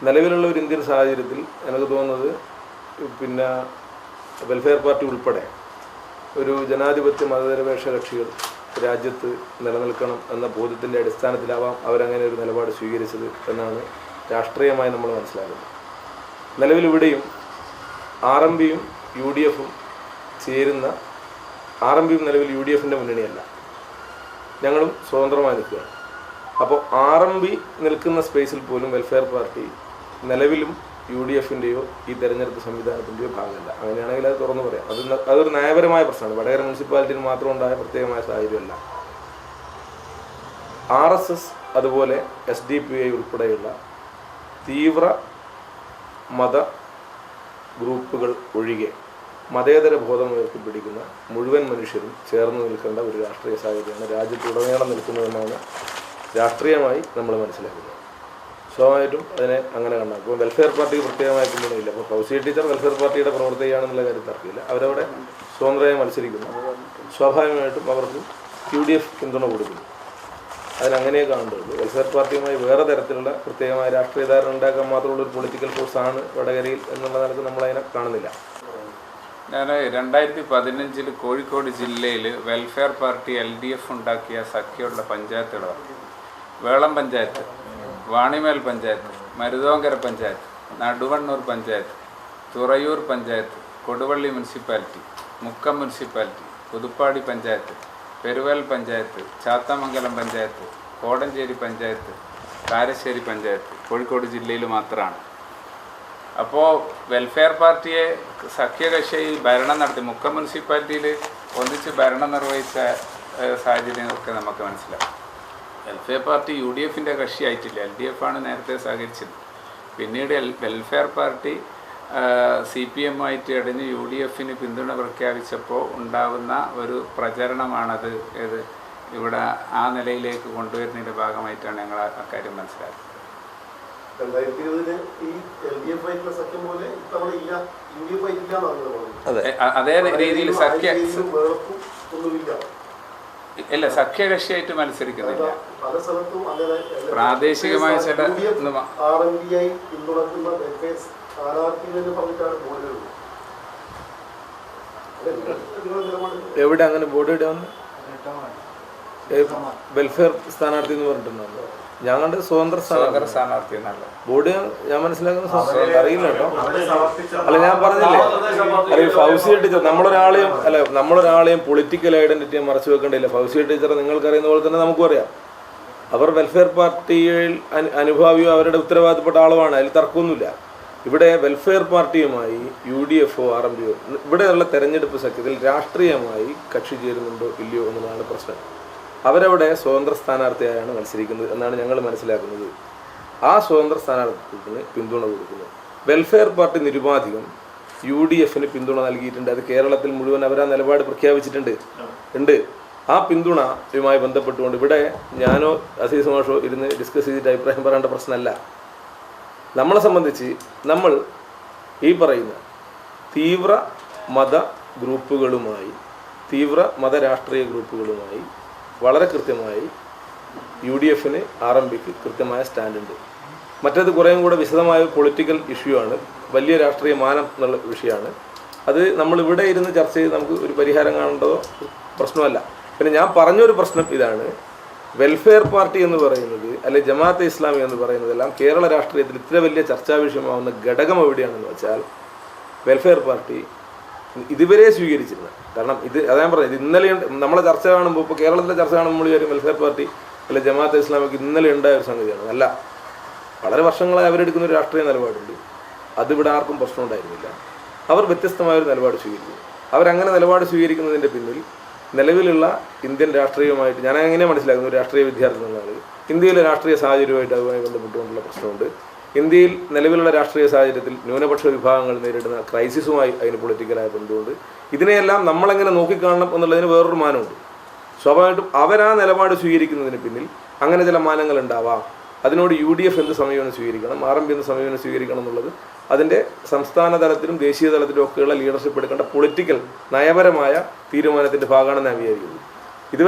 നിലവിലുള്ള ഒരു ഇന്ത്യൻ സാഹചര്യത്തിൽ എനിക്ക് തോന്നുന്നത് പിന്നെ വെൽഫെയർ പാർട്ടി ഉൾപ്പെടെ ഒരു ജനാധിപത്യ മതനിരപേക്ഷ കക്ഷികൾ രാജ്യത്ത് നിലനിൽക്കണം എന്ന ബോധ്യത്തിൻ്റെ അടിസ്ഥാനത്തിലാവാം അവരങ്ങനെ ഒരു നിലപാട് സ്വീകരിച്ചത് എന്നാണ് രാഷ്ട്രീയമായി നമ്മൾ മനസ്സിലാക്കുന്നത്. നിലവിലിവിടെയും RMPയും UDFും ചേരുന്ന RMPയും നിലവിൽ UDFൻ്റെ മുന്നണിയല്ല, ഞങ്ങളും സ്വതന്ത്രമായി നിൽക്കുകയാണ്. അപ്പോൾ RMP നിൽക്കുന്ന സ്പേസിൽ പോലും വെൽഫെയർ പാർട്ടി നിലവിലും UDFൻ്റെയോ ഈ തെരഞ്ഞെടുപ്പ് സംവിധാനത്തിൻ്റെയോ ഭാഗമല്ല. അങ്ങനെയാണെങ്കിൽ അത് തുറന്നു പറയാം. അതൊരു നയപരമായ പ്രശ്നമാണ്. വടകര മുനിസിപ്പാലിറ്റിയിൽ മാത്രം ഉണ്ടായ പ്രത്യേകമായ സാഹചര്യമല്ല. RSS അതുപോലെ SDPI ഉൾപ്പെടെയുള്ള തീവ്ര മത ഗ്രൂപ്പുകൾ ഒഴികെ മതേതര ബോധം ഉയർത്തിപ്പിടിക്കുന്ന മുഴുവൻ മനുഷ്യരും ചേർന്ന് നിൽക്കേണ്ട ഒരു രാഷ്ട്രീയ സാഹചര്യമാണ് രാജ്യത്തുടനീളം നിൽക്കുന്നതെന്നാണ് രാഷ്ട്രീയമായി നമ്മൾ മനസ്സിലാക്കുന്നത്. സ്വാഭാവികമായിട്ടും അതിനെ അങ്ങനെ കണ്ടാൽ ഇപ്പോൾ വെൽഫെയർ പാർട്ടിക്ക് പ്രത്യേകമായ പിന്തുണയില്ല. അപ്പോൾ ഫൗസിയ ടീച്ചർ വെൽഫെയർ പാർട്ടിയുടെ പ്രവർത്തകയാണെന്നുള്ള കാര്യം തർക്കമില്ല. അവരവിടെ സ്വതന്ത്രമായി മത്സരിക്കുന്നു. സ്വാഭാവികമായിട്ടും അവർക്ക് UDF പിന്തുണ കൊടുക്കുന്നു. അതിനങ്ങനെ കാണേണ്ടതുള്ളൂ. വെൽഫെയർ പാർട്ടിയുമായി വേറെ തരത്തിലുള്ള പ്രത്യേകമായ രാഷ്ട്രീയ ധാരണ ഉണ്ടാക്കാൻ മാത്രമുള്ള ഒരു പൊളിറ്റിക്കൽ ഫോഴ്സാണ് വടകരയിൽ എന്നുള്ള നിലക്ക് നമ്മളതിനെ കാണുന്നില്ല. ഞാൻ 2015 കോഴിക്കോട് ജില്ലയിൽ വെൽഫെയർ പാർട്ടി LDF ഉണ്ടാക്കിയ സഖ്യമുള്ള പഞ്ചായത്തുകളാണ് വേളം പഞ്ചായത്ത്, വാണിമേൽ പഞ്ചായത്ത്, മരുതോങ്കര പഞ്ചായത്ത്, നടുവണ്ണൂർ പഞ്ചായത്ത്, തുറയൂർ പഞ്ചായത്ത്, കൊടുവള്ളി മുനിസിപ്പാലിറ്റി, മുക്കം മുനിസിപ്പാലിറ്റി, പുതുപ്പാടി പഞ്ചായത്ത്, പെരുവൽ പഞ്ചായത്ത്, ചാത്തമംഗലം പഞ്ചായത്ത്, കോടഞ്ചേരി പഞ്ചായത്ത്, കാരശ്ശേരി പഞ്ചായത്ത് കോഴിക്കോട് ജില്ലയിൽ മാത്രമാണ്. അപ്പോൾ വെൽഫെയർ പാർട്ടിയെ സഖ്യകക്ഷിയിൽ ഭരണം നടത്തി മുക്കം മുനിസിപ്പാലിറ്റിയിൽ ഒന്നിച്ച് ഭരണം നിർവഹിച്ച സാഹചര്യമൊക്കെ നമുക്ക് മനസ്സിലാവും. വെൽഫെയർ പാർട്ടി UDFൻ്റെ കക്ഷിയായിട്ടില്ല, LDF ആണ് നേരത്തെ സഹകരിച്ചത്. പിന്നീട് വെൽഫെയർ പാർട്ടി CPMമായിട്ട് ഇടഞ്ഞ് UDFന് പിന്തുണ പ്രഖ്യാപിച്ചപ്പോൾ ഉണ്ടാകുന്ന ഒരു പ്രചരണമാണത്. ഇവിടെ ആ നിലയിലേക്ക് കൊണ്ടുവരുന്നതിൻ്റെ ഭാഗമായിട്ടാണ് ഞങ്ങൾ അക്കാര്യം മനസ്സിലാക്കുന്നത്. 2020 ഈ LDF ആയിട്ടുള്ള സഖ്യം പോലെ ഇത്തവണ ഇല്ല, UDF ആയിട്ടില്ല. അതേ രീതിയിൽ ഒന്നുമില്ല, ഇല്ല, സഖ്യകക്ഷിയായിട്ട് മത്സരിക്കുന്നില്ല. പല സ്ഥലത്തും അങ്ങനെ പ്രാദേശികമായ ചില RMPI പിന്തുണക്കുന്ന സ്ഥാനാർത്ഥികളെന്ന് പറഞ്ഞിട്ടാണ് ബോർഡ് വരുന്നത്. എവിടെ അങ്ങനെ ബോർഡ് ഇടാന്ന് വെൽഫെയർ സ്ഥാനാർത്ഥി എന്ന് പറഞ്ഞിട്ടുണ്ടോ? ഞാൻ കണ്ടത് സ്വതന്ത്ര സ്ഥാനാർത്ഥി ബോർഡ്. ഞാൻ മനസ്സിലാക്കുന്ന അറിയില്ല കേട്ടോ. അല്ല, ഞാൻ പറഞ്ഞില്ലേ, അല്ല ഫൗസിയ ടീച്ചർ നമ്മളൊരാളെയും പൊളിറ്റിക്കൽ ഐഡന്റിറ്റിയെ മറച്ചു വെക്കേണ്ടില്ല. ഫൗസിയ ടീച്ചർ നിങ്ങൾക്കറിയുന്ന പോലെ തന്നെ നമുക്കും അറിയാം. അവർ വെൽഫെയർ പാർട്ടിയിൽ അനുഭാവിയോ അവരുടെ ഉത്തരവാദിത്തപ്പെട്ട ആളുമാണ്, അതിൽ തർക്കമൊന്നുമില്ല. ഇവിടെ വെൽഫെയർ പാർട്ടിയുമായി UDFോ RMPയോ ഇവിടെയുള്ള തെരഞ്ഞെടുപ്പ് സഖ്യത്തിൽ രാഷ്ട്രീയമായി കക്ഷി ചേരുന്നുണ്ടോ ഇല്ലയോ എന്നതാണ് പ്രശ്നം. അവരവിടെ സ്വതന്ത്ര സ്ഥാനാർത്ഥിയായാണ് മത്സരിക്കുന്നത് എന്നാണ് ഞങ്ങൾ മനസ്സിലാക്കുന്നത്. ആ സ്വതന്ത്ര സ്ഥാനാർത്ഥിത്വത്തിന് പിന്തുണ കൊടുക്കുന്നു. വെൽഫെയർ പാർട്ടി നിരുപാധികം UDFന് പിന്തുണ നൽകിയിട്ടുണ്ട്. അത് കേരളത്തിൽ മുഴുവൻ അവരാ നിലപാട് പ്രഖ്യാപിച്ചിട്ടുണ്ട്. ആ പിന്തുണയുമായി ബന്ധപ്പെട്ടുകൊണ്ട് ഇവിടെ ഞാനോ അസീസ് മാഷോ ഇരുന്ന് ഡിസ്കസ് ചെയ്തിട്ട് അഭിപ്രായം പറയേണ്ട പ്രശ്നമല്ല. നമ്മളെ സംബന്ധിച്ച് നമ്മൾ ഈ പറയുന്ന തീവ്ര മത ഗ്രൂപ്പുകളുമായി, തീവ്ര മത രാഷ്ട്രീയ ഗ്രൂപ്പുകളുമായി വളരെ കൃത്യമായി UDF-ന് RMPക്ക് കൃത്യമായ സ്റ്റാൻഡുണ്ട്. മറ്റേത് കുറേയും കൂടെ വിശദമായ പൊളിറ്റിക്കൽ ഇഷ്യൂ ആണ്, വലിയ രാഷ്ട്രീയ മാനം എന്നുള്ള വിഷയമാണ്. അത് നമ്മളിവിടെ ഇരുന്ന് ചർച്ച ചെയ്ത് നമുക്ക് ഒരു പരിഹാരം കാണേണ്ടതോ പ്രശ്നമല്ല. പിന്നെ ഞാൻ പറഞ്ഞൊരു പ്രശ്നം ഇതാണ്, വെൽഫെയർ പാർട്ടി എന്ന് പറയുന്നത് അല്ലെങ്കിൽ ജമാഅത്തെ ഇസ്ലാമി എന്ന് പറയുന്നതെല്ലാം കേരള രാഷ്ട്രീയത്തിൽ ഇത്ര വലിയ ചർച്ചാ വിഷയമാവുന്ന ഘടകം എവിടെയാണെന്ന് വെച്ചാൽ വെൽഫെയർ പാർട്ടി ഇതുവരെ സ്വീകരിച്ചിരുന്ന, കാരണം ഇത് അതാ പറഞ്ഞത്, ഇന്നലെ നമ്മളെ ചർച്ച കാണുമ്പോൾ ഇപ്പോൾ കേരളത്തിലെ ചർച്ച കാണുമ്പോൾ നമ്മൾ വിചാരിക്കും വെൽഫെയർ പാർട്ടി അല്ലെങ്കിൽ ജമാഅത്തെ ഇസ്ലാമിക്ക് ഇന്നലെ ഉണ്ടായ ഒരു സംഗതിയാണ്. അല്ല, വളരെ വർഷങ്ങളായി അവരെടുക്കുന്ന ഒരു രാഷ്ട്രീയ നിലപാടുണ്ട്. അതിവിടെ ആർക്കും പ്രശ്നം ഉണ്ടായിരുന്നില്ല. അവർ വ്യത്യസ്തമായൊരു നിലപാട് സ്വീകരിക്കുന്നു. അവരങ്ങനെ നിലപാട് സ്വീകരിക്കുന്നതിൻ്റെ പിന്നിൽ നിലവിലുള്ള ഇന്ത്യൻ രാഷ്ട്രീയവുമായിട്ട് ഞാൻ എങ്ങനെ മനസ്സിലാക്കുന്നു, ഒരു രാഷ്ട്രീയ വിദ്യാർത്ഥി എന്നുള്ളത് ഇന്ത്യയിലെ രാഷ്ട്രീയ സാഹചര്യവുമായിട്ട് അതുമായി ബന്ധപ്പെട്ടുകൊണ്ടുള്ള പ്രശ്നമുണ്ട്. ഇന്ത്യയിൽ നിലവിലുള്ള രാഷ്ട്രീയ സാഹചര്യത്തിൽ ന്യൂനപക്ഷ വിഭാഗങ്ങൾ നേരിടുന്ന ക്രൈസിസുമായി അതിന് പൊളിറ്റിക്കലായ ബന്ധമുണ്ട്. ഇതിനെയെല്ലാം നമ്മളെങ്ങനെ നോക്കിക്കാണണം എന്നുള്ളതിന് വേറൊരു മാനമുണ്ട്. സ്വാഭാവികമായിട്ടും അവരാ നിലപാട് സ്വീകരിക്കുന്നതിന് പിന്നിൽ അങ്ങനെ ചില മാനങ്ങൾ ഉണ്ടാവാം. അതിനോട് UDF എന്ത് സമീപനം സ്വീകരിക്കണം, RMP എന്ത് സമീപനം സ്വീകരിക്കണം എന്നുള്ളത് അതിൻ്റെ സംസ്ഥാന തലത്തിലും ദേശീയ തലത്തിലും ഒക്കെയുള്ള ലീഡർഷിപ്പ് എടുക്കേണ്ട പൊളിറ്റിക്കൽ നയപരമായ തീരുമാനത്തിൻ്റെ ഭാഗമാണെന്ന് ഞാൻ വിചാരിക്കുന്നത്.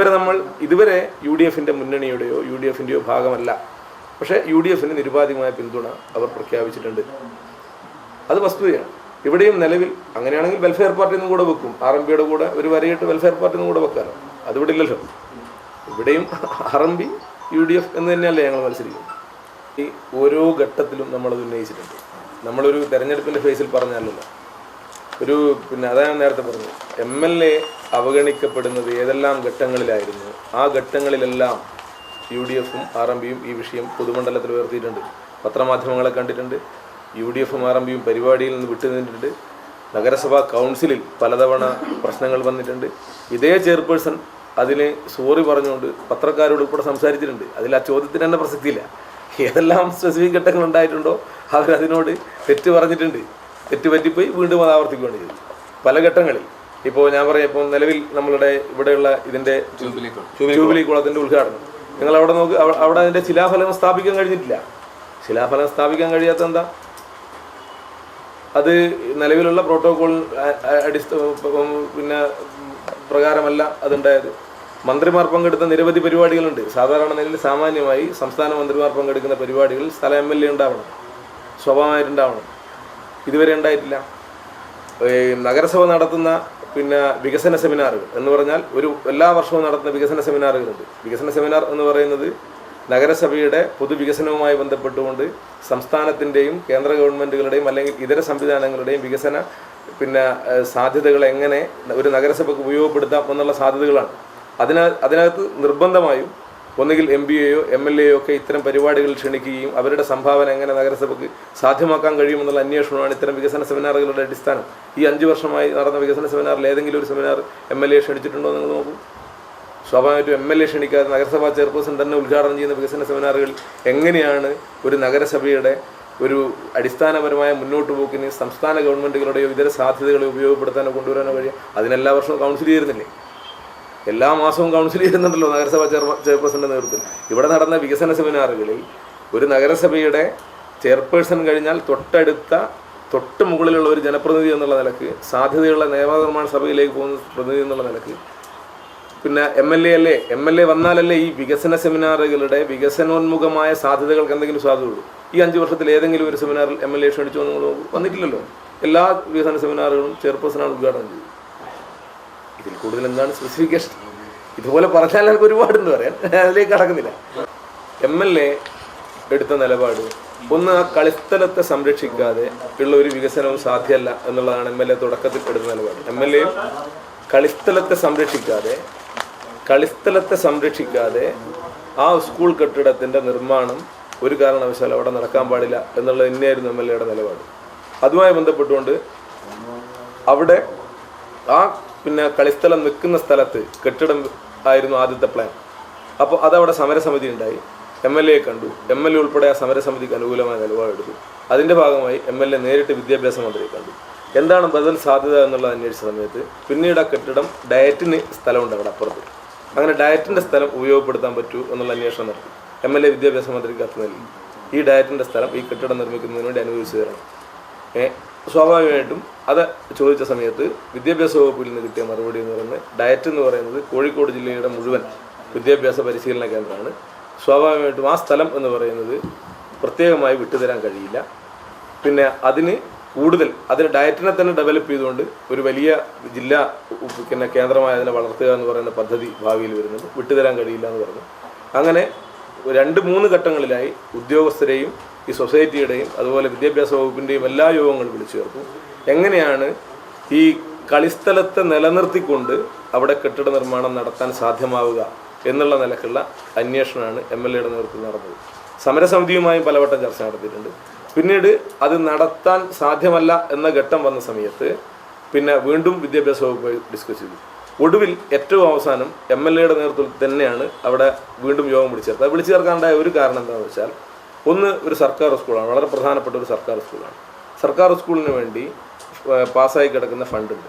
ഇതുവരെ UDF-ൻ്റെ മുന്നണിയുടെയോ UDF-ൻ്റെയോ ഭാഗമല്ല. പക്ഷേ UDF-ന് നിരുപാധികമായ പിന്തുണ അവർ പ്രഖ്യാപിച്ചിട്ടുണ്ട്. അത് വസ്തുതയാണ്. ഇവിടെയും നിലവിൽ അങ്ങനെയാണെങ്കിൽ വെൽഫെയർ പാർട്ടി എന്നും കൂടെ വെക്കും, RMPയുടെ കൂടെ ഒരു വരയിട്ട് വെൽഫെയർ പാർട്ടി എന്നും കൂടെ വെക്കാമല്ലോ. അതിവിടെ ഇല്ലല്ലോ. ഇവിടെയും RMP UDF എന്ന് തന്നെയല്ലേ ഞങ്ങൾ മത്സരിക്കുന്നത്. ഈ ഓരോ ഘട്ടത്തിലും നമ്മളത് ഉന്നയിച്ചിട്ടുണ്ട്. നമ്മളൊരു തെരഞ്ഞെടുപ്പിൻ്റെ ഫേസിൽ പറഞ്ഞല്ലോ, അതാണ് നേരത്തെ പറഞ്ഞത്, MLA അവഗണിക്കപ്പെടുന്നത് ഏതെല്ലാം ഘട്ടങ്ങളിലായിരുന്നു, ആ ഘട്ടങ്ങളിലെല്ലാം UDF-ഉം RMPയും ഈ വിഷയം പൊതുമണ്ഡലത്തിൽ ഉയർത്തിയിട്ടുണ്ട്. പത്രമാധ്യമങ്ങളെ കണ്ടിട്ടുണ്ട്. UDF-ഉം RMPയും പരിപാടിയിൽ നിന്ന് വിട്ടുനിന്നിട്ടുണ്ട്. നഗരസഭാ കൗൺസിലിൽ പലതവണ പ്രശ്നങ്ങൾ വന്നിട്ടുണ്ട്. ഇതേ ചെയർപേഴ്സൺ അതിന് സോറി പറഞ്ഞുകൊണ്ട് പത്രക്കാരോട് ഉൾപ്പെടെ സംസാരിച്ചിട്ടുണ്ട്. അതിൽ ആ ചോദ്യത്തിന് തന്നെ പ്രസക്തിയില്ല. ഏതെല്ലാം സ്പെസിഫിക് ഘട്ടങ്ങൾ ഉണ്ടായിട്ടുണ്ടോ അവരതിനോട് തെറ്റ് പറഞ്ഞിട്ടുണ്ട്. തെറ്റ് പറ്റിപ്പോയി വീണ്ടും അത് ആവർത്തിക്കുകയാണ് ചെയ്തത് പല ഘട്ടങ്ങളിൽ. ഇപ്പോൾ ഞാൻ പറയാം, ഇപ്പോൾ നിലവിൽ നമ്മളുടെ ഇവിടെയുള്ള ഇതിൻ്റെ ജൂബിലി കുളത്തിൻ്റെ ഉദ്ഘാടനം നിങ്ങൾ അവിടെ നോക്ക്, അവിടെ അതിൻ്റെ ശിലാഫലം സ്ഥാപിക്കാൻ കഴിഞ്ഞിട്ടില്ല. ശിലാഫലം സ്ഥാപിക്കാൻ കഴിയാത്ത എന്താ? അത് നിലവിലുള്ള പ്രോട്ടോകോൾ പ്രകാരമല്ല അതുണ്ടായത്. മന്ത്രിമാർ പങ്കെടുത്ത നിരവധി പരിപാടികളുണ്ട്. സാധാരണ നിലയിൽ സാമാന്യമായി സംസ്ഥാന മന്ത്രിമാർ പങ്കെടുക്കുന്ന പരിപാടികളിൽ സ്ഥല MLA ഉണ്ടാവണം, സ്വാഭാവികമായിട്ടുണ്ടാവണം. ഇതുവരെ ഉണ്ടായിട്ടില്ല. നഗരസഭ നടത്തുന്ന വികസന സെമിനാറുകൾ എന്ന് പറഞ്ഞാൽ എല്ലാ വർഷവും നടത്തുന്ന വികസന സെമിനാറുകളുണ്ട്. വികസന സെമിനാർ എന്ന് പറയുന്നത് നഗരസഭയുടെ പൊതുവികസനവുമായി ബന്ധപ്പെട്ടുകൊണ്ട് സംസ്ഥാനത്തിൻ്റെയും കേന്ദ്ര ഗവൺമെൻറ്റുകളുടെയും അല്ലെങ്കിൽ ഇതര സംവിധാനങ്ങളുടെയും വികസന സാധ്യതകൾ എങ്ങനെ ഒരു നഗരസഭയ്ക്ക് ഉപയോഗപ്പെടുത്താം എന്നുള്ള സാധ്യതകളാണ്. അതിനകത്ത് നിർബന്ധമായും ഒന്നുകിൽ MPയെയോ MLAയോ ഒക്കെ ഇത്തരം പരിപാടികളിൽ ക്ഷണിക്കുകയും അവരുടെ സംഭാവന എങ്ങനെ നഗരസഭയ്ക്ക് സാധ്യമാക്കാൻ കഴിയുമെന്നുള്ള അന്വേഷണമാണ് ഇത്തരം വികസന സെമിനാറുകളുടെ അടിസ്ഥാനം. ഈ 5 വർഷമായി നടന്ന വികസന സെമിനാറിൽ ഏതെങ്കിലും ഒരു സെമിനാർ MLA ക്ഷണിച്ചിട്ടുണ്ടോ നിങ്ങൾ നോക്കൂ. സ്വാഭാവികമായിട്ടും MLA ക്ഷണിക്കാതെ നഗരസഭാ ചെയർപേഴ്സൺ തന്നെ ഉദ്ഘാടനം ചെയ്യുന്ന വികസന സെമിനാറുകൾ എങ്ങനെയാണ് ഒരു നഗരസഭയുടെ ഒരു അടിസ്ഥാനപരമായ മുന്നോട്ട് പോക്കിന് സംസ്ഥാന ഗവൺമെൻറ്റുകളുടെയോ ഇതര സാധ്യതകളെ ഉപയോഗപ്പെടുത്താനോ കൊണ്ടുവരാനോ കഴിയും? അതിനെല്ലാ വർഷവും കൗൺസിൽ ചെയ്യുന്നില്ലേ? എല്ലാ മാസവും കൗൺസിൽ ചെയ്യുന്നുണ്ടല്ലോ നഗരസഭാ ചെയർപേഴ്സൻ്റെ നേതൃത്വത്തിൽ. ഇവിടെ നടന്ന വികസന സെമിനാറുകളിൽ ഒരു നഗരസഭയുടെ ചെയർപേഴ്സൺ കഴിഞ്ഞാൽ തൊട്ട് മുകളിലുള്ള ഒരു ജനപ്രതിനിധി എന്നുള്ള നിലക്ക്, സാധ്യതയുള്ള നിയമനിർമ്മാണ സഭയിലേക്ക് പോകുന്ന പ്രതിനിധി എന്നുള്ള നിലക്ക്, MLA വന്നാലല്ലേ ഈ വികസന സെമിനാറുകളുടെ വികസനോന്മുഖമായ സാധ്യതകൾക്ക് എന്തെങ്കിലും സാധ്യതയുള്ളൂ. ഈ 5 വർഷത്തിൽ ഏതെങ്കിലും ഒരു സെമിനാറിൽ MLA ക്ഷണിച്ചു നിങ്ങൾ വന്നിട്ടില്ലല്ലോ. എല്ലാ വികസന സെമിനാറുകളും ചെയർപേഴ്സണാണ് ഉദ്ഘാടനം ചെയ്തത്. ഇതിൽ കൂടുതൽ എന്താണ് സ്പെസിഫിക്കേഷൻ? ഇതുപോലെ പറഞ്ഞാൽ എനിക്ക് ഒരുപാടുണ്ട് പറയാൻ, അതിലേക്ക് കടക്കുന്നില്ല. MLA എടുത്ത നിലപാട് ഒന്ന്, ആ കളിസ്ഥലത്തെ സംരക്ഷിക്കാതെ ഉള്ള ഒരു വികസനവും സാധ്യമല്ല എന്നുള്ളതാണ് MLA തുടക്കത്തിൽ എടുത്ത നിലപാട്. MLA കളിസ്ഥലത്തെ സംരക്ഷിക്കാതെ ആ സ്കൂൾ കെട്ടിടത്തിൻ്റെ നിർമ്മാണം ഒരു കാരണവശാലും അവിടെ നടക്കാൻ പാടില്ല എന്നുള്ളത് തന്നെയായിരുന്നു MLAയുടെ നിലപാട്. അതുമായി ബന്ധപ്പെട്ടുകൊണ്ട് അവിടെ ആ കളിസ്ഥലം നിൽക്കുന്ന സ്ഥലത്ത് കെട്ടിടം ആയിരുന്നു ആദ്യത്തെ പ്ലാൻ. അപ്പോൾ അതവിടെ സമരസമിതി ഉണ്ടായി. MLA കണ്ടു. MLA ഉൾപ്പെടെ ആ സമരസമിതിക്ക് അനുകൂലമായ നിലപാടെടുത്തു. അതിൻ്റെ ഭാഗമായി MLA നേരിട്ട് വിദ്യാഭ്യാസ മന്ത്രിയെ കണ്ടു. എന്താണ് ബദൽ സാധ്യത എന്നുള്ളത് അന്വേഷിച്ച സമയത്ത് പിന്നീട് ആ കെട്ടിടം ഡയറ്റിന് സ്ഥലമുണ്ട് അവിടെ അപ്പുറത്ത്. അങ്ങനെ ഡയറ്റിൻ്റെ സ്ഥലം ഉപയോഗപ്പെടുത്താൻ പറ്റൂ എന്നുള്ള അന്വേഷണം നടത്തി. MLA വിദ്യാഭ്യാസ മന്ത്രിക്ക് കത്ത് നൽകി. ഈ ഡയറ്റിൻ്റെ സ്ഥലം ഈ കെട്ടിടം നിർമ്മിക്കുന്നതിന് വേണ്ടി അനുവദിച്ചു തരണം. സ്വാഭാവികമായിട്ടും അത് ചോദിച്ച സമയത്ത് വിദ്യാഭ്യാസ വകുപ്പിൽ നിന്ന് കിട്ടിയ മറുപടി എന്ന് പറയുന്നത്, ഡയറ്റ് എന്ന് പറയുന്നത് കോഴിക്കോട് ജില്ലയുടെ മുഴുവൻ വിദ്യാഭ്യാസ പരിശീലന കേന്ദ്രമാണ്. സ്വാഭാവികമായിട്ടും ആ സ്ഥലം എന്ന് പറയുന്നത് പ്രത്യേകമായി വിട്ടുതരാൻ കഴിയില്ല. പിന്നെ അതിന് ഡയറ്റിനെ തന്നെ ഡെവലപ്പ് ചെയ്തുകൊണ്ട് ഒരു വലിയ ജില്ലാ കേന്ദ്രമായി അതിനെ വളർത്തുക എന്ന് പറയുന്ന പദ്ധതി ഭാവിയിൽ വരുന്നുണ്ട്. വിട്ടുതരാൻ കഴിയില്ല എന്ന് പറഞ്ഞു. അങ്ങനെ 2-3 ഘട്ടങ്ങളിലായി ഉദ്യോഗസ്ഥരെയും ഈ സൊസൈറ്റിയുടെയും അതുപോലെ വിദ്യാഭ്യാസ വകുപ്പിൻ്റെയും എല്ലാ യോഗങ്ങളും വിളിച്ചു ചേർത്തു. എങ്ങനെയാണ് ഈ കളിസ്ഥലത്തെ നിലനിർത്തിക്കൊണ്ട് അവിടെ കെട്ടിട നിർമ്മാണം നടത്താൻ സാധ്യമാവുക എന്നുള്ള നിലക്കുള്ള അന്വേഷണമാണ് MLAയുടെ നേതൃത്വത്തിൽ നടന്നത്. സമരസമിതിയുമായും പലവട്ടം ചർച്ച നടത്തിയിട്ടുണ്ട്. പിന്നീട് അത് നടത്താൻ സാധ്യമല്ല എന്ന ഘട്ടം വന്ന സമയത്ത് പിന്നെ വീണ്ടും വിദ്യാഭ്യാസ വകുപ്പ് ഡിസ്കസ് ചെയ്തു. ഒടുവിൽ ഏറ്റവും അവസാനം MLAയുടെ നേതൃത്വത്തിൽ തന്നെയാണ് അവിടെ വീണ്ടും യോഗം വിളിച്ചു ചേർത്തത്. വിളിച്ചു ചേർക്കാനുണ്ടായ ഒരു കാരണം എന്താണെന്ന് വെച്ചാൽ, ഒന്ന്, ഒരു സർക്കാർ സ്കൂളാണ്, വളരെ പ്രധാനപ്പെട്ട ഒരു സർക്കാർ സ്കൂളാണ്. സർക്കാർ സ്കൂളിന് വേണ്ടി പാസ്സായി കിടക്കുന്ന ഫണ്ടുണ്ട്.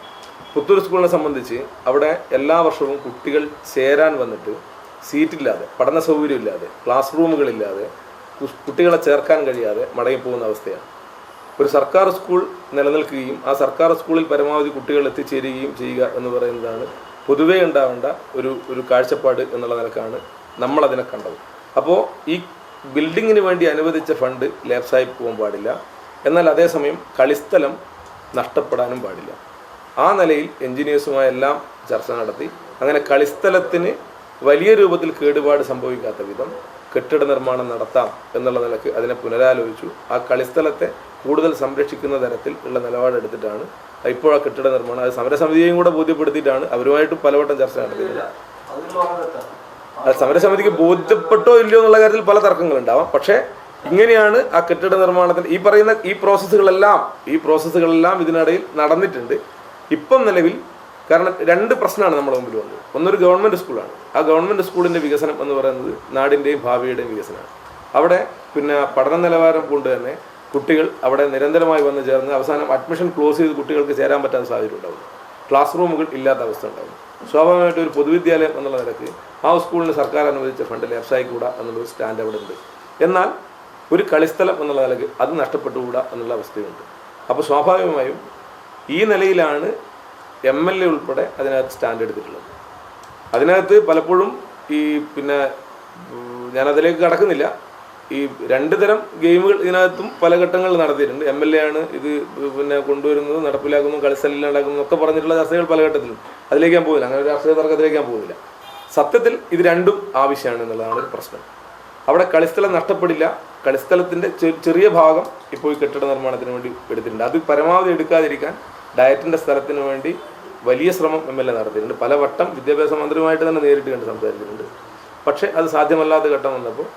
പുത്തൂർ സ്കൂളിനെ സംബന്ധിച്ച് അവിടെ എല്ലാ വർഷവും കുട്ടികൾ ചേരാൻ വന്നിട്ട് സീറ്റില്ലാതെ, പഠന സൗകര്യമില്ലാതെ, ക്ലാസ് റൂമുകളില്ലാതെ, കുട്ടികളെ ചേർക്കാൻ കഴിയാതെ മടങ്ങിപ്പോകുന്ന അവസ്ഥയാണ്. ഒരു സർക്കാർ സ്കൂൾ നിലനിൽക്കുകയും ആ സർക്കാർ സ്കൂളിൽ പരമാവധി കുട്ടികൾ എത്തിച്ചേരുകയും ചെയ്യുക എന്ന് പറയുന്നതാണ് പൊതുവേ ഉണ്ടാവേണ്ട ഒരു കാഴ്ചപ്പാട് എന്നുള്ള നിലക്കാണ് നമ്മളതിനെ കണ്ടത്. അപ്പോൾ ഈ ബിൽഡിങ്ങിന് വേണ്ടി അനുവദിച്ച ഫണ്ട് ലാപ്സായി പോകാൻ പാടില്ല, എന്നാൽ അതേസമയം കളിസ്ഥലം നഷ്ടപ്പെടാനും പാടില്ല. ആ നിലയിൽ എൻജിനീയേഴ്സുമായി എല്ലാം ചർച്ച നടത്തി. അങ്ങനെ കളിസ്ഥലത്തിന് വലിയ രൂപത്തിൽ കേടുപാട് സംഭവിക്കാത്ത വിധം കെട്ടിട നിർമ്മാണം നടത്താം എന്നുള്ള നിലക്ക് അതിനെ പുനരാലോചിച്ചു. ആ കളിസ്ഥലത്തെ കൂടുതൽ സംരക്ഷിക്കുന്ന തരത്തിൽ ഉള്ള നിലപാടെടുത്തിട്ടാണ് ഇപ്പോൾ ആ കെട്ടിട നിർമ്മാണം, അത് സമരസമിതിയെയും കൂടെ ബോധ്യപ്പെടുത്തിയിട്ടാണ്, അവരുമായിട്ട് പലവട്ടം ചർച്ച നടത്തിയത്. അത് സമരസമിതിക്ക് ബോധ്യപ്പെട്ടോ ഇല്ലയോ എന്നുള്ള കാര്യത്തിൽ പല തർക്കങ്ങളുണ്ടാവാം. പക്ഷേ ഇങ്ങനെയാണ് ആ കെട്ടിട നിർമ്മാണത്തിന് ഈ പറയുന്ന ഈ പ്രോസസ്സുകളെല്ലാം ഇതിനിടയിൽ നടന്നിട്ടുണ്ട്. ഇപ്പം നിലവിൽ കാരണം 2 പ്രശ്നമാണ് നമ്മുടെ മുമ്പിൽ വന്നത്. ഒന്നൊരു ഗവൺമെൻറ് സ്കൂളാണ്. ആ ഗവൺമെൻറ് സ്കൂളിൻ്റെ വികസനം എന്ന് പറയുന്നത് നാടിൻ്റെയും ഭാവിയുടെയും വികസനമാണ്. അവിടെ പിന്നെ പഠന നിലവാരം കൊണ്ട് തന്നെ കുട്ടികൾ അവിടെ നിരന്തരമായി വന്ന് ചേർന്ന് അവസാനം അഡ്മിഷൻ ക്ലോസ് ചെയ്ത് കുട്ടികൾക്ക് ചേരാൻ പറ്റാത്ത സാഹചര്യം ഉണ്ടാവും. ക്ലാസ് റൂമുകൾ ഇല്ലാത്ത അവസ്ഥ ഉണ്ടാവും. സ്വാഭാവികമായിട്ട് ഒരു പൊതുവിദ്യാലയം എന്നുള്ള നിലക്ക് ആ സ്കൂളിന് സർക്കാർ അനുവദിച്ച ഫണ്ട് ലാപ്സായിക്കൂടാ എന്നുള്ളൊരു സ്റ്റാൻഡ് അവിടെ ഉണ്ട്. എന്നാൽ ഒരു കളിസ്ഥലം എന്നുള്ള നിലക്ക് അത് നഷ്ടപ്പെട്ടുകൂടാ എന്നുള്ള അവസ്ഥയുണ്ട്. അപ്പോൾ സ്വാഭാവികമായും ഈ നിലയിലാണ് MLA ഉൾപ്പെടെ അതിനകത്ത് സ്റ്റാൻഡ് എടുത്തിട്ടുള്ളത്. അതിനകത്ത് പലപ്പോഴും പിന്നെ ഞാനതിലേക്ക് കടക്കുന്നില്ല. ഈ 2 തരം ഗെയിമുകൾ ഇതിനകത്തും പല ഘട്ടങ്ങളിൽ നടത്തിയിട്ടുണ്ട്. MLA ആണ് ഇത് പിന്നെ കൊണ്ടുവരുന്നത്, നടപ്പിലാക്കുന്നു, കളിസ്ഥലം ഉണ്ടാക്കുന്നു ഒക്കെ പറഞ്ഞിട്ടുള്ള ചർച്ചകൾ പല ഘട്ടത്തിലും. അതിലേക്ക് ഞാൻ പോകുന്നില്ല, അങ്ങനെ ഒരു രാഷ്ട്രീയ തർക്കത്തിലേക്ക് ഞാൻ പോകുന്നില്ല. സത്യത്തിൽ ഇത് രണ്ടും ആവശ്യമാണ് എന്നുള്ളതാണ് ഒരു പ്രശ്നം. അവിടെ കളിസ്ഥലം നഷ്ടപ്പെടില്ല. കളിസ്ഥലത്തിൻ്റെ ചെറിയ ഭാഗം ഇപ്പോൾ ഈ കെട്ടിട നിർമ്മാണത്തിന് വേണ്ടി എടുത്തിട്ടുണ്ട്. അത് പരമാവധി എടുക്കാതിരിക്കാൻ ഡയറ്റിൻ്റെ സ്ഥലത്തിന് വേണ്ടി വലിയ ശ്രമം MLA നടത്തിയിട്ടുണ്ട്. പലവട്ടം വിദ്യാഭ്യാസ മന്ത്രിയുമായിട്ട് തന്നെ നേരിട്ട് കണ്ട് സംസാരിച്ചിട്ടുണ്ട്. പക്ഷേ അത് സാധ്യമല്ലാത്ത ഘട്ടം വന്നപ്പോൾ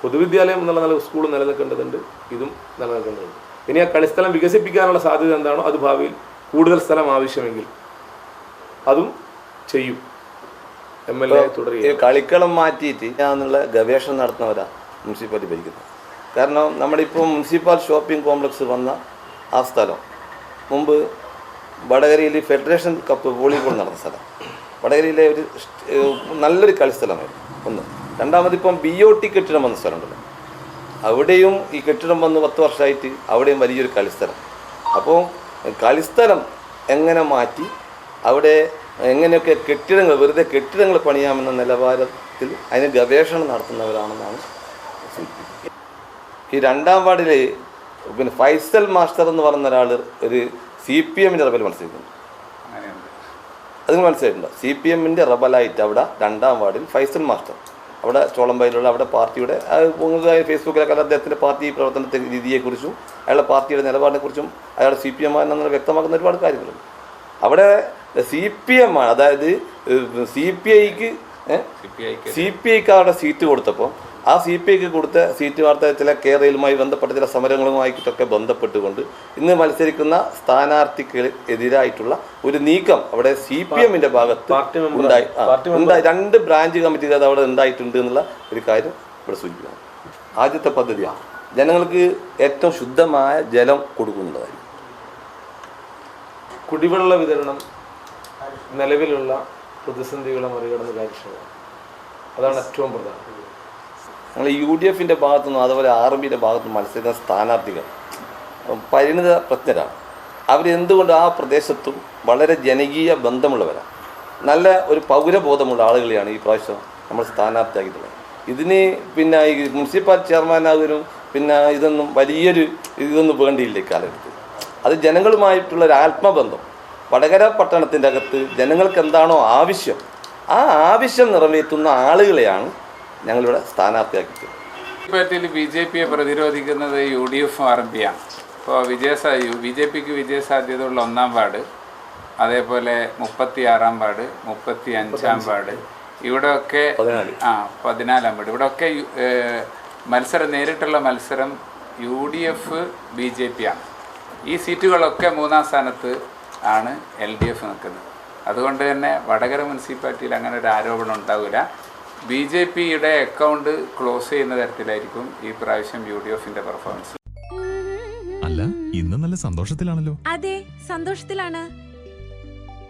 പൊതുവിദ്യാലയം എന്നുള്ള നില സ്കൂൾ നിലനിൽക്കേണ്ടതുണ്ട്, ഇതും നിലനിൽക്കേണ്ടതുണ്ട്. ഇനി ആ കളിസ്ഥലം വികസിപ്പിക്കാനുള്ള സാധ്യത എന്താണോ അത് ഭാവിയിൽ കൂടുതൽ സ്ഥലം ആവശ്യമെങ്കിൽ അതും ചെയ്യും. MLA തുടരുക. കളിക്കളം മാറ്റിയിട്ട് എന്നുള്ള ഗവേഷണം നടത്തുന്നവരാണ് മുനിസിപ്പാലിറ്റി ഭരിക്കുന്നത്. കാരണം നമ്മളിപ്പോൾ മുനിസിപ്പൽ ഷോപ്പിംഗ് കോംപ്ലക്സ് വന്ന ആ സ്ഥലം മുമ്പ് വടകരയിൽ ഫെഡറേഷൻ കപ്പ് വോളിബോൾ നടന്ന സ്ഥലം, വടകരയിലെ ഒരു നല്ലൊരു കളിസ്ഥലമായിരുന്നു ഒന്ന്. രണ്ടാമതിപ്പം BOT കെട്ടിടം വന്ന സ്ഥലമുണ്ടല്ലോ, അവിടെയും ഈ കെട്ടിടം വന്ന് 10 വർഷമായിട്ട് അവിടെയും വലിയൊരു കളിസ്ഥലം. അപ്പോൾ കളിസ്ഥലം എങ്ങനെ മാറ്റി അവിടെ എങ്ങനെയൊക്കെ കെട്ടിടങ്ങൾ വെറുതെ കെട്ടിടങ്ങൾ പണിയാമെന്ന നിലവാരത്തിൽ അതിന് ഗവേഷണം നടത്തുന്നവരാണെന്നാണ്. ഈ 2ാം വാർഡിൽ പിന്നെ ഫൈസൽ മാസ്റ്റർ എന്ന് പറയുന്ന ഒരാൾ ഒരു CPMൻ്റെ റബൽ മത്സരിക്കുന്നു. അത് മനസ്സിലായിട്ടുണ്ടോ? CPMൻ്റെ റബലായിട്ട് അവിടെ 2ാം വാർഡിൽ ഫൈസൽ മാസ്റ്റർ, അവിടെ ചോളമ്പയിലുള്ള അവിടെ പാർട്ടിയുടെ ഫേസ്ബുക്കിലൊക്കെ അദ്ദേഹത്തിൻ്റെ പാർട്ടി പ്രവർത്തനത്തെ രീതിയെക്കുറിച്ചും അയാളുടെ പാർട്ടിയുടെ നിലപാടിനെക്കുറിച്ചും അയാൾ CPM ആണെന്ന് വ്യക്തമാക്കുന്ന ഒരുപാട് കാര്യങ്ങളുണ്ട്. അവിടെ CPM ആണ്, അതായത് CPIക്ക് അവിടെ സീറ്റ് കൊടുത്തപ്പോൾ ആ CPIക്ക് കൊടുത്ത സീറ്റ് വാർത്ത ചില കേരളവുമായി ബന്ധപ്പെട്ട ചില സമരങ്ങളുമായിട്ടൊക്കെ ബന്ധപ്പെട്ടുകൊണ്ട് ഇന്ന് മത്സരിക്കുന്ന സ്ഥാനാർത്ഥിക്കെതിരായിട്ടുള്ള ഒരു നീക്കം അവിടെ CPMൻ്റെ ഭാഗത്ത് ഉണ്ടായി. 2 ബ്രാഞ്ച് കമ്മിറ്റികൾ അവിടെ ഉണ്ടായിട്ടുണ്ട് എന്നുള്ള ഒരു കാര്യം ഇവിടെ സൂചിപ്പിക്കണം. ആദ്യത്തെ പദ്ധതിയാണ് ജനങ്ങൾക്ക് ഏറ്റവും ശുദ്ധമായ ജലം കൊടുക്കുന്നതായിരിക്കും. കുടിവെള്ള വിതരണം നിലവിലുള്ള പ്രതിസന്ധികളെ മറികടന്ന് കാര്യക്ഷമമാണ്. അതാണ് ഏറ്റവും പ്രധാനം. ഞങ്ങൾ UDF ഭാഗത്തുനിന്നും അതുപോലെ RMPയുടെ ഭാഗത്തുനിന്നും മത്സരിക്കുന്ന സ്ഥാനാർത്ഥികൾ പരിണിത പ്രജ്ഞരാണ്. അവരെന്തുകൊണ്ട് ആ പ്രദേശത്തും വളരെ ജനകീയ ബന്ധമുള്ളവരാണ്. നല്ല ഒരു പൗരബോധമുള്ള ആളുകളെയാണ് ഈ പ്രാവശ്യം നമ്മൾ സ്ഥാനാർത്ഥിയാക്കിയിട്ടുള്ളത്. ഇതിന് പിന്നെ ഈ മുനിസിപ്പൽ ചെയർമാനാകാനും പിന്നെ ഇതൊന്നും വേണ്ടിയില്ല ഇക്കാലത്ത്. അത് ജനങ്ങളുമായിട്ടുള്ളൊരു ആത്മബന്ധം. വടകര പട്ടണത്തിൻ്റെ അകത്ത് ജനങ്ങൾക്ക് എന്താണോ ആവശ്യം, ആ ആവശ്യം നിറവേറ്റുന്ന ആളുകളെയാണ് ഞങ്ങളിവിടെ സ്ഥാനാർത്ഥിയാക്കിയത്. മുനിസിപ്പാലിറ്റിയിൽ BJP പ്രതിരോധിക്കുന്നത് UDF RMPയാണ്. ഇപ്പോൾ BJPക്ക് വിജയസാധ്യതയുള്ള 1-ാം വാർഡ്, അതേപോലെ 36-ാം വാർഡ്, 35-ാം വാർഡ്, ഇവിടെയൊക്കെ 14-ാം വാർഡ്, ഇവിടെയൊക്കെ നേരിട്ടുള്ള മത്സരം UDF BJP ആണ്. ഈ സീറ്റുകളൊക്കെ 3-ാം സ്ഥാനത്ത് ആണ് LDF നിൽക്കുന്നത്. അതുകൊണ്ട് തന്നെ വടകര മുനിസിപ്പാലിറ്റിയിൽ അങ്ങനെ ഒരു ആരോപണം ഉണ്ടാവില്ല. BJPയുടെ അക്കൗണ്ട് ക്ലോസ് ചെയ്യുന്ന തരത്തിലായിരിക്കും ഈ പ്രാവശ്യം UDFന്റെ പെർഫോമൻസ്. അല്ല, ഇന്ന് നല്ല സന്തോഷത്തിലാണല്ലോ. അതെ, സന്തോഷത്തിലാണ്.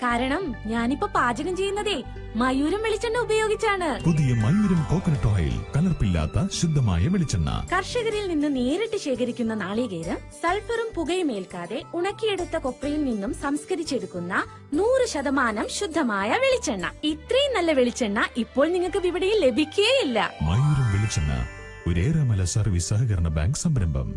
കാരണം ഞാനിപ്പോ പാചകം ചെയ്യുന്നതേ മയൂരം വെളിച്ചെണ്ണ ഉപയോഗിച്ചാണ്. പുതിയ മയൂരം കോക്കനട്ട് ഓയിൽ, കലർപ്പില്ലാത്ത ശുദ്ധമായ വെളിച്ചെണ്ണ. കർഷകരിൽ നിന്ന് നേരിട്ട് ശേഖരിക്കുന്ന നാളികേരം സൾഫറും പുകയും ഏൽക്കാതെ ഉണക്കിയെടുത്ത കൊപ്രയിൽ നിന്നും സംസ്കരിച്ചെടുക്കുന്ന 100% ശുദ്ധമായ വെളിച്ചെണ്ണ. ഇത്രയും നല്ല വെളിച്ചെണ്ണ ഇപ്പോൾ നിങ്ങൾക്ക് വിപണിയിൽ ലഭിക്കുകയില്ല. മയൂരം വെളിച്ചെണ്ണ, ഒരു ഏറെമല സർവീസ് സഹകരണ ബാങ്ക് സംരംഭം.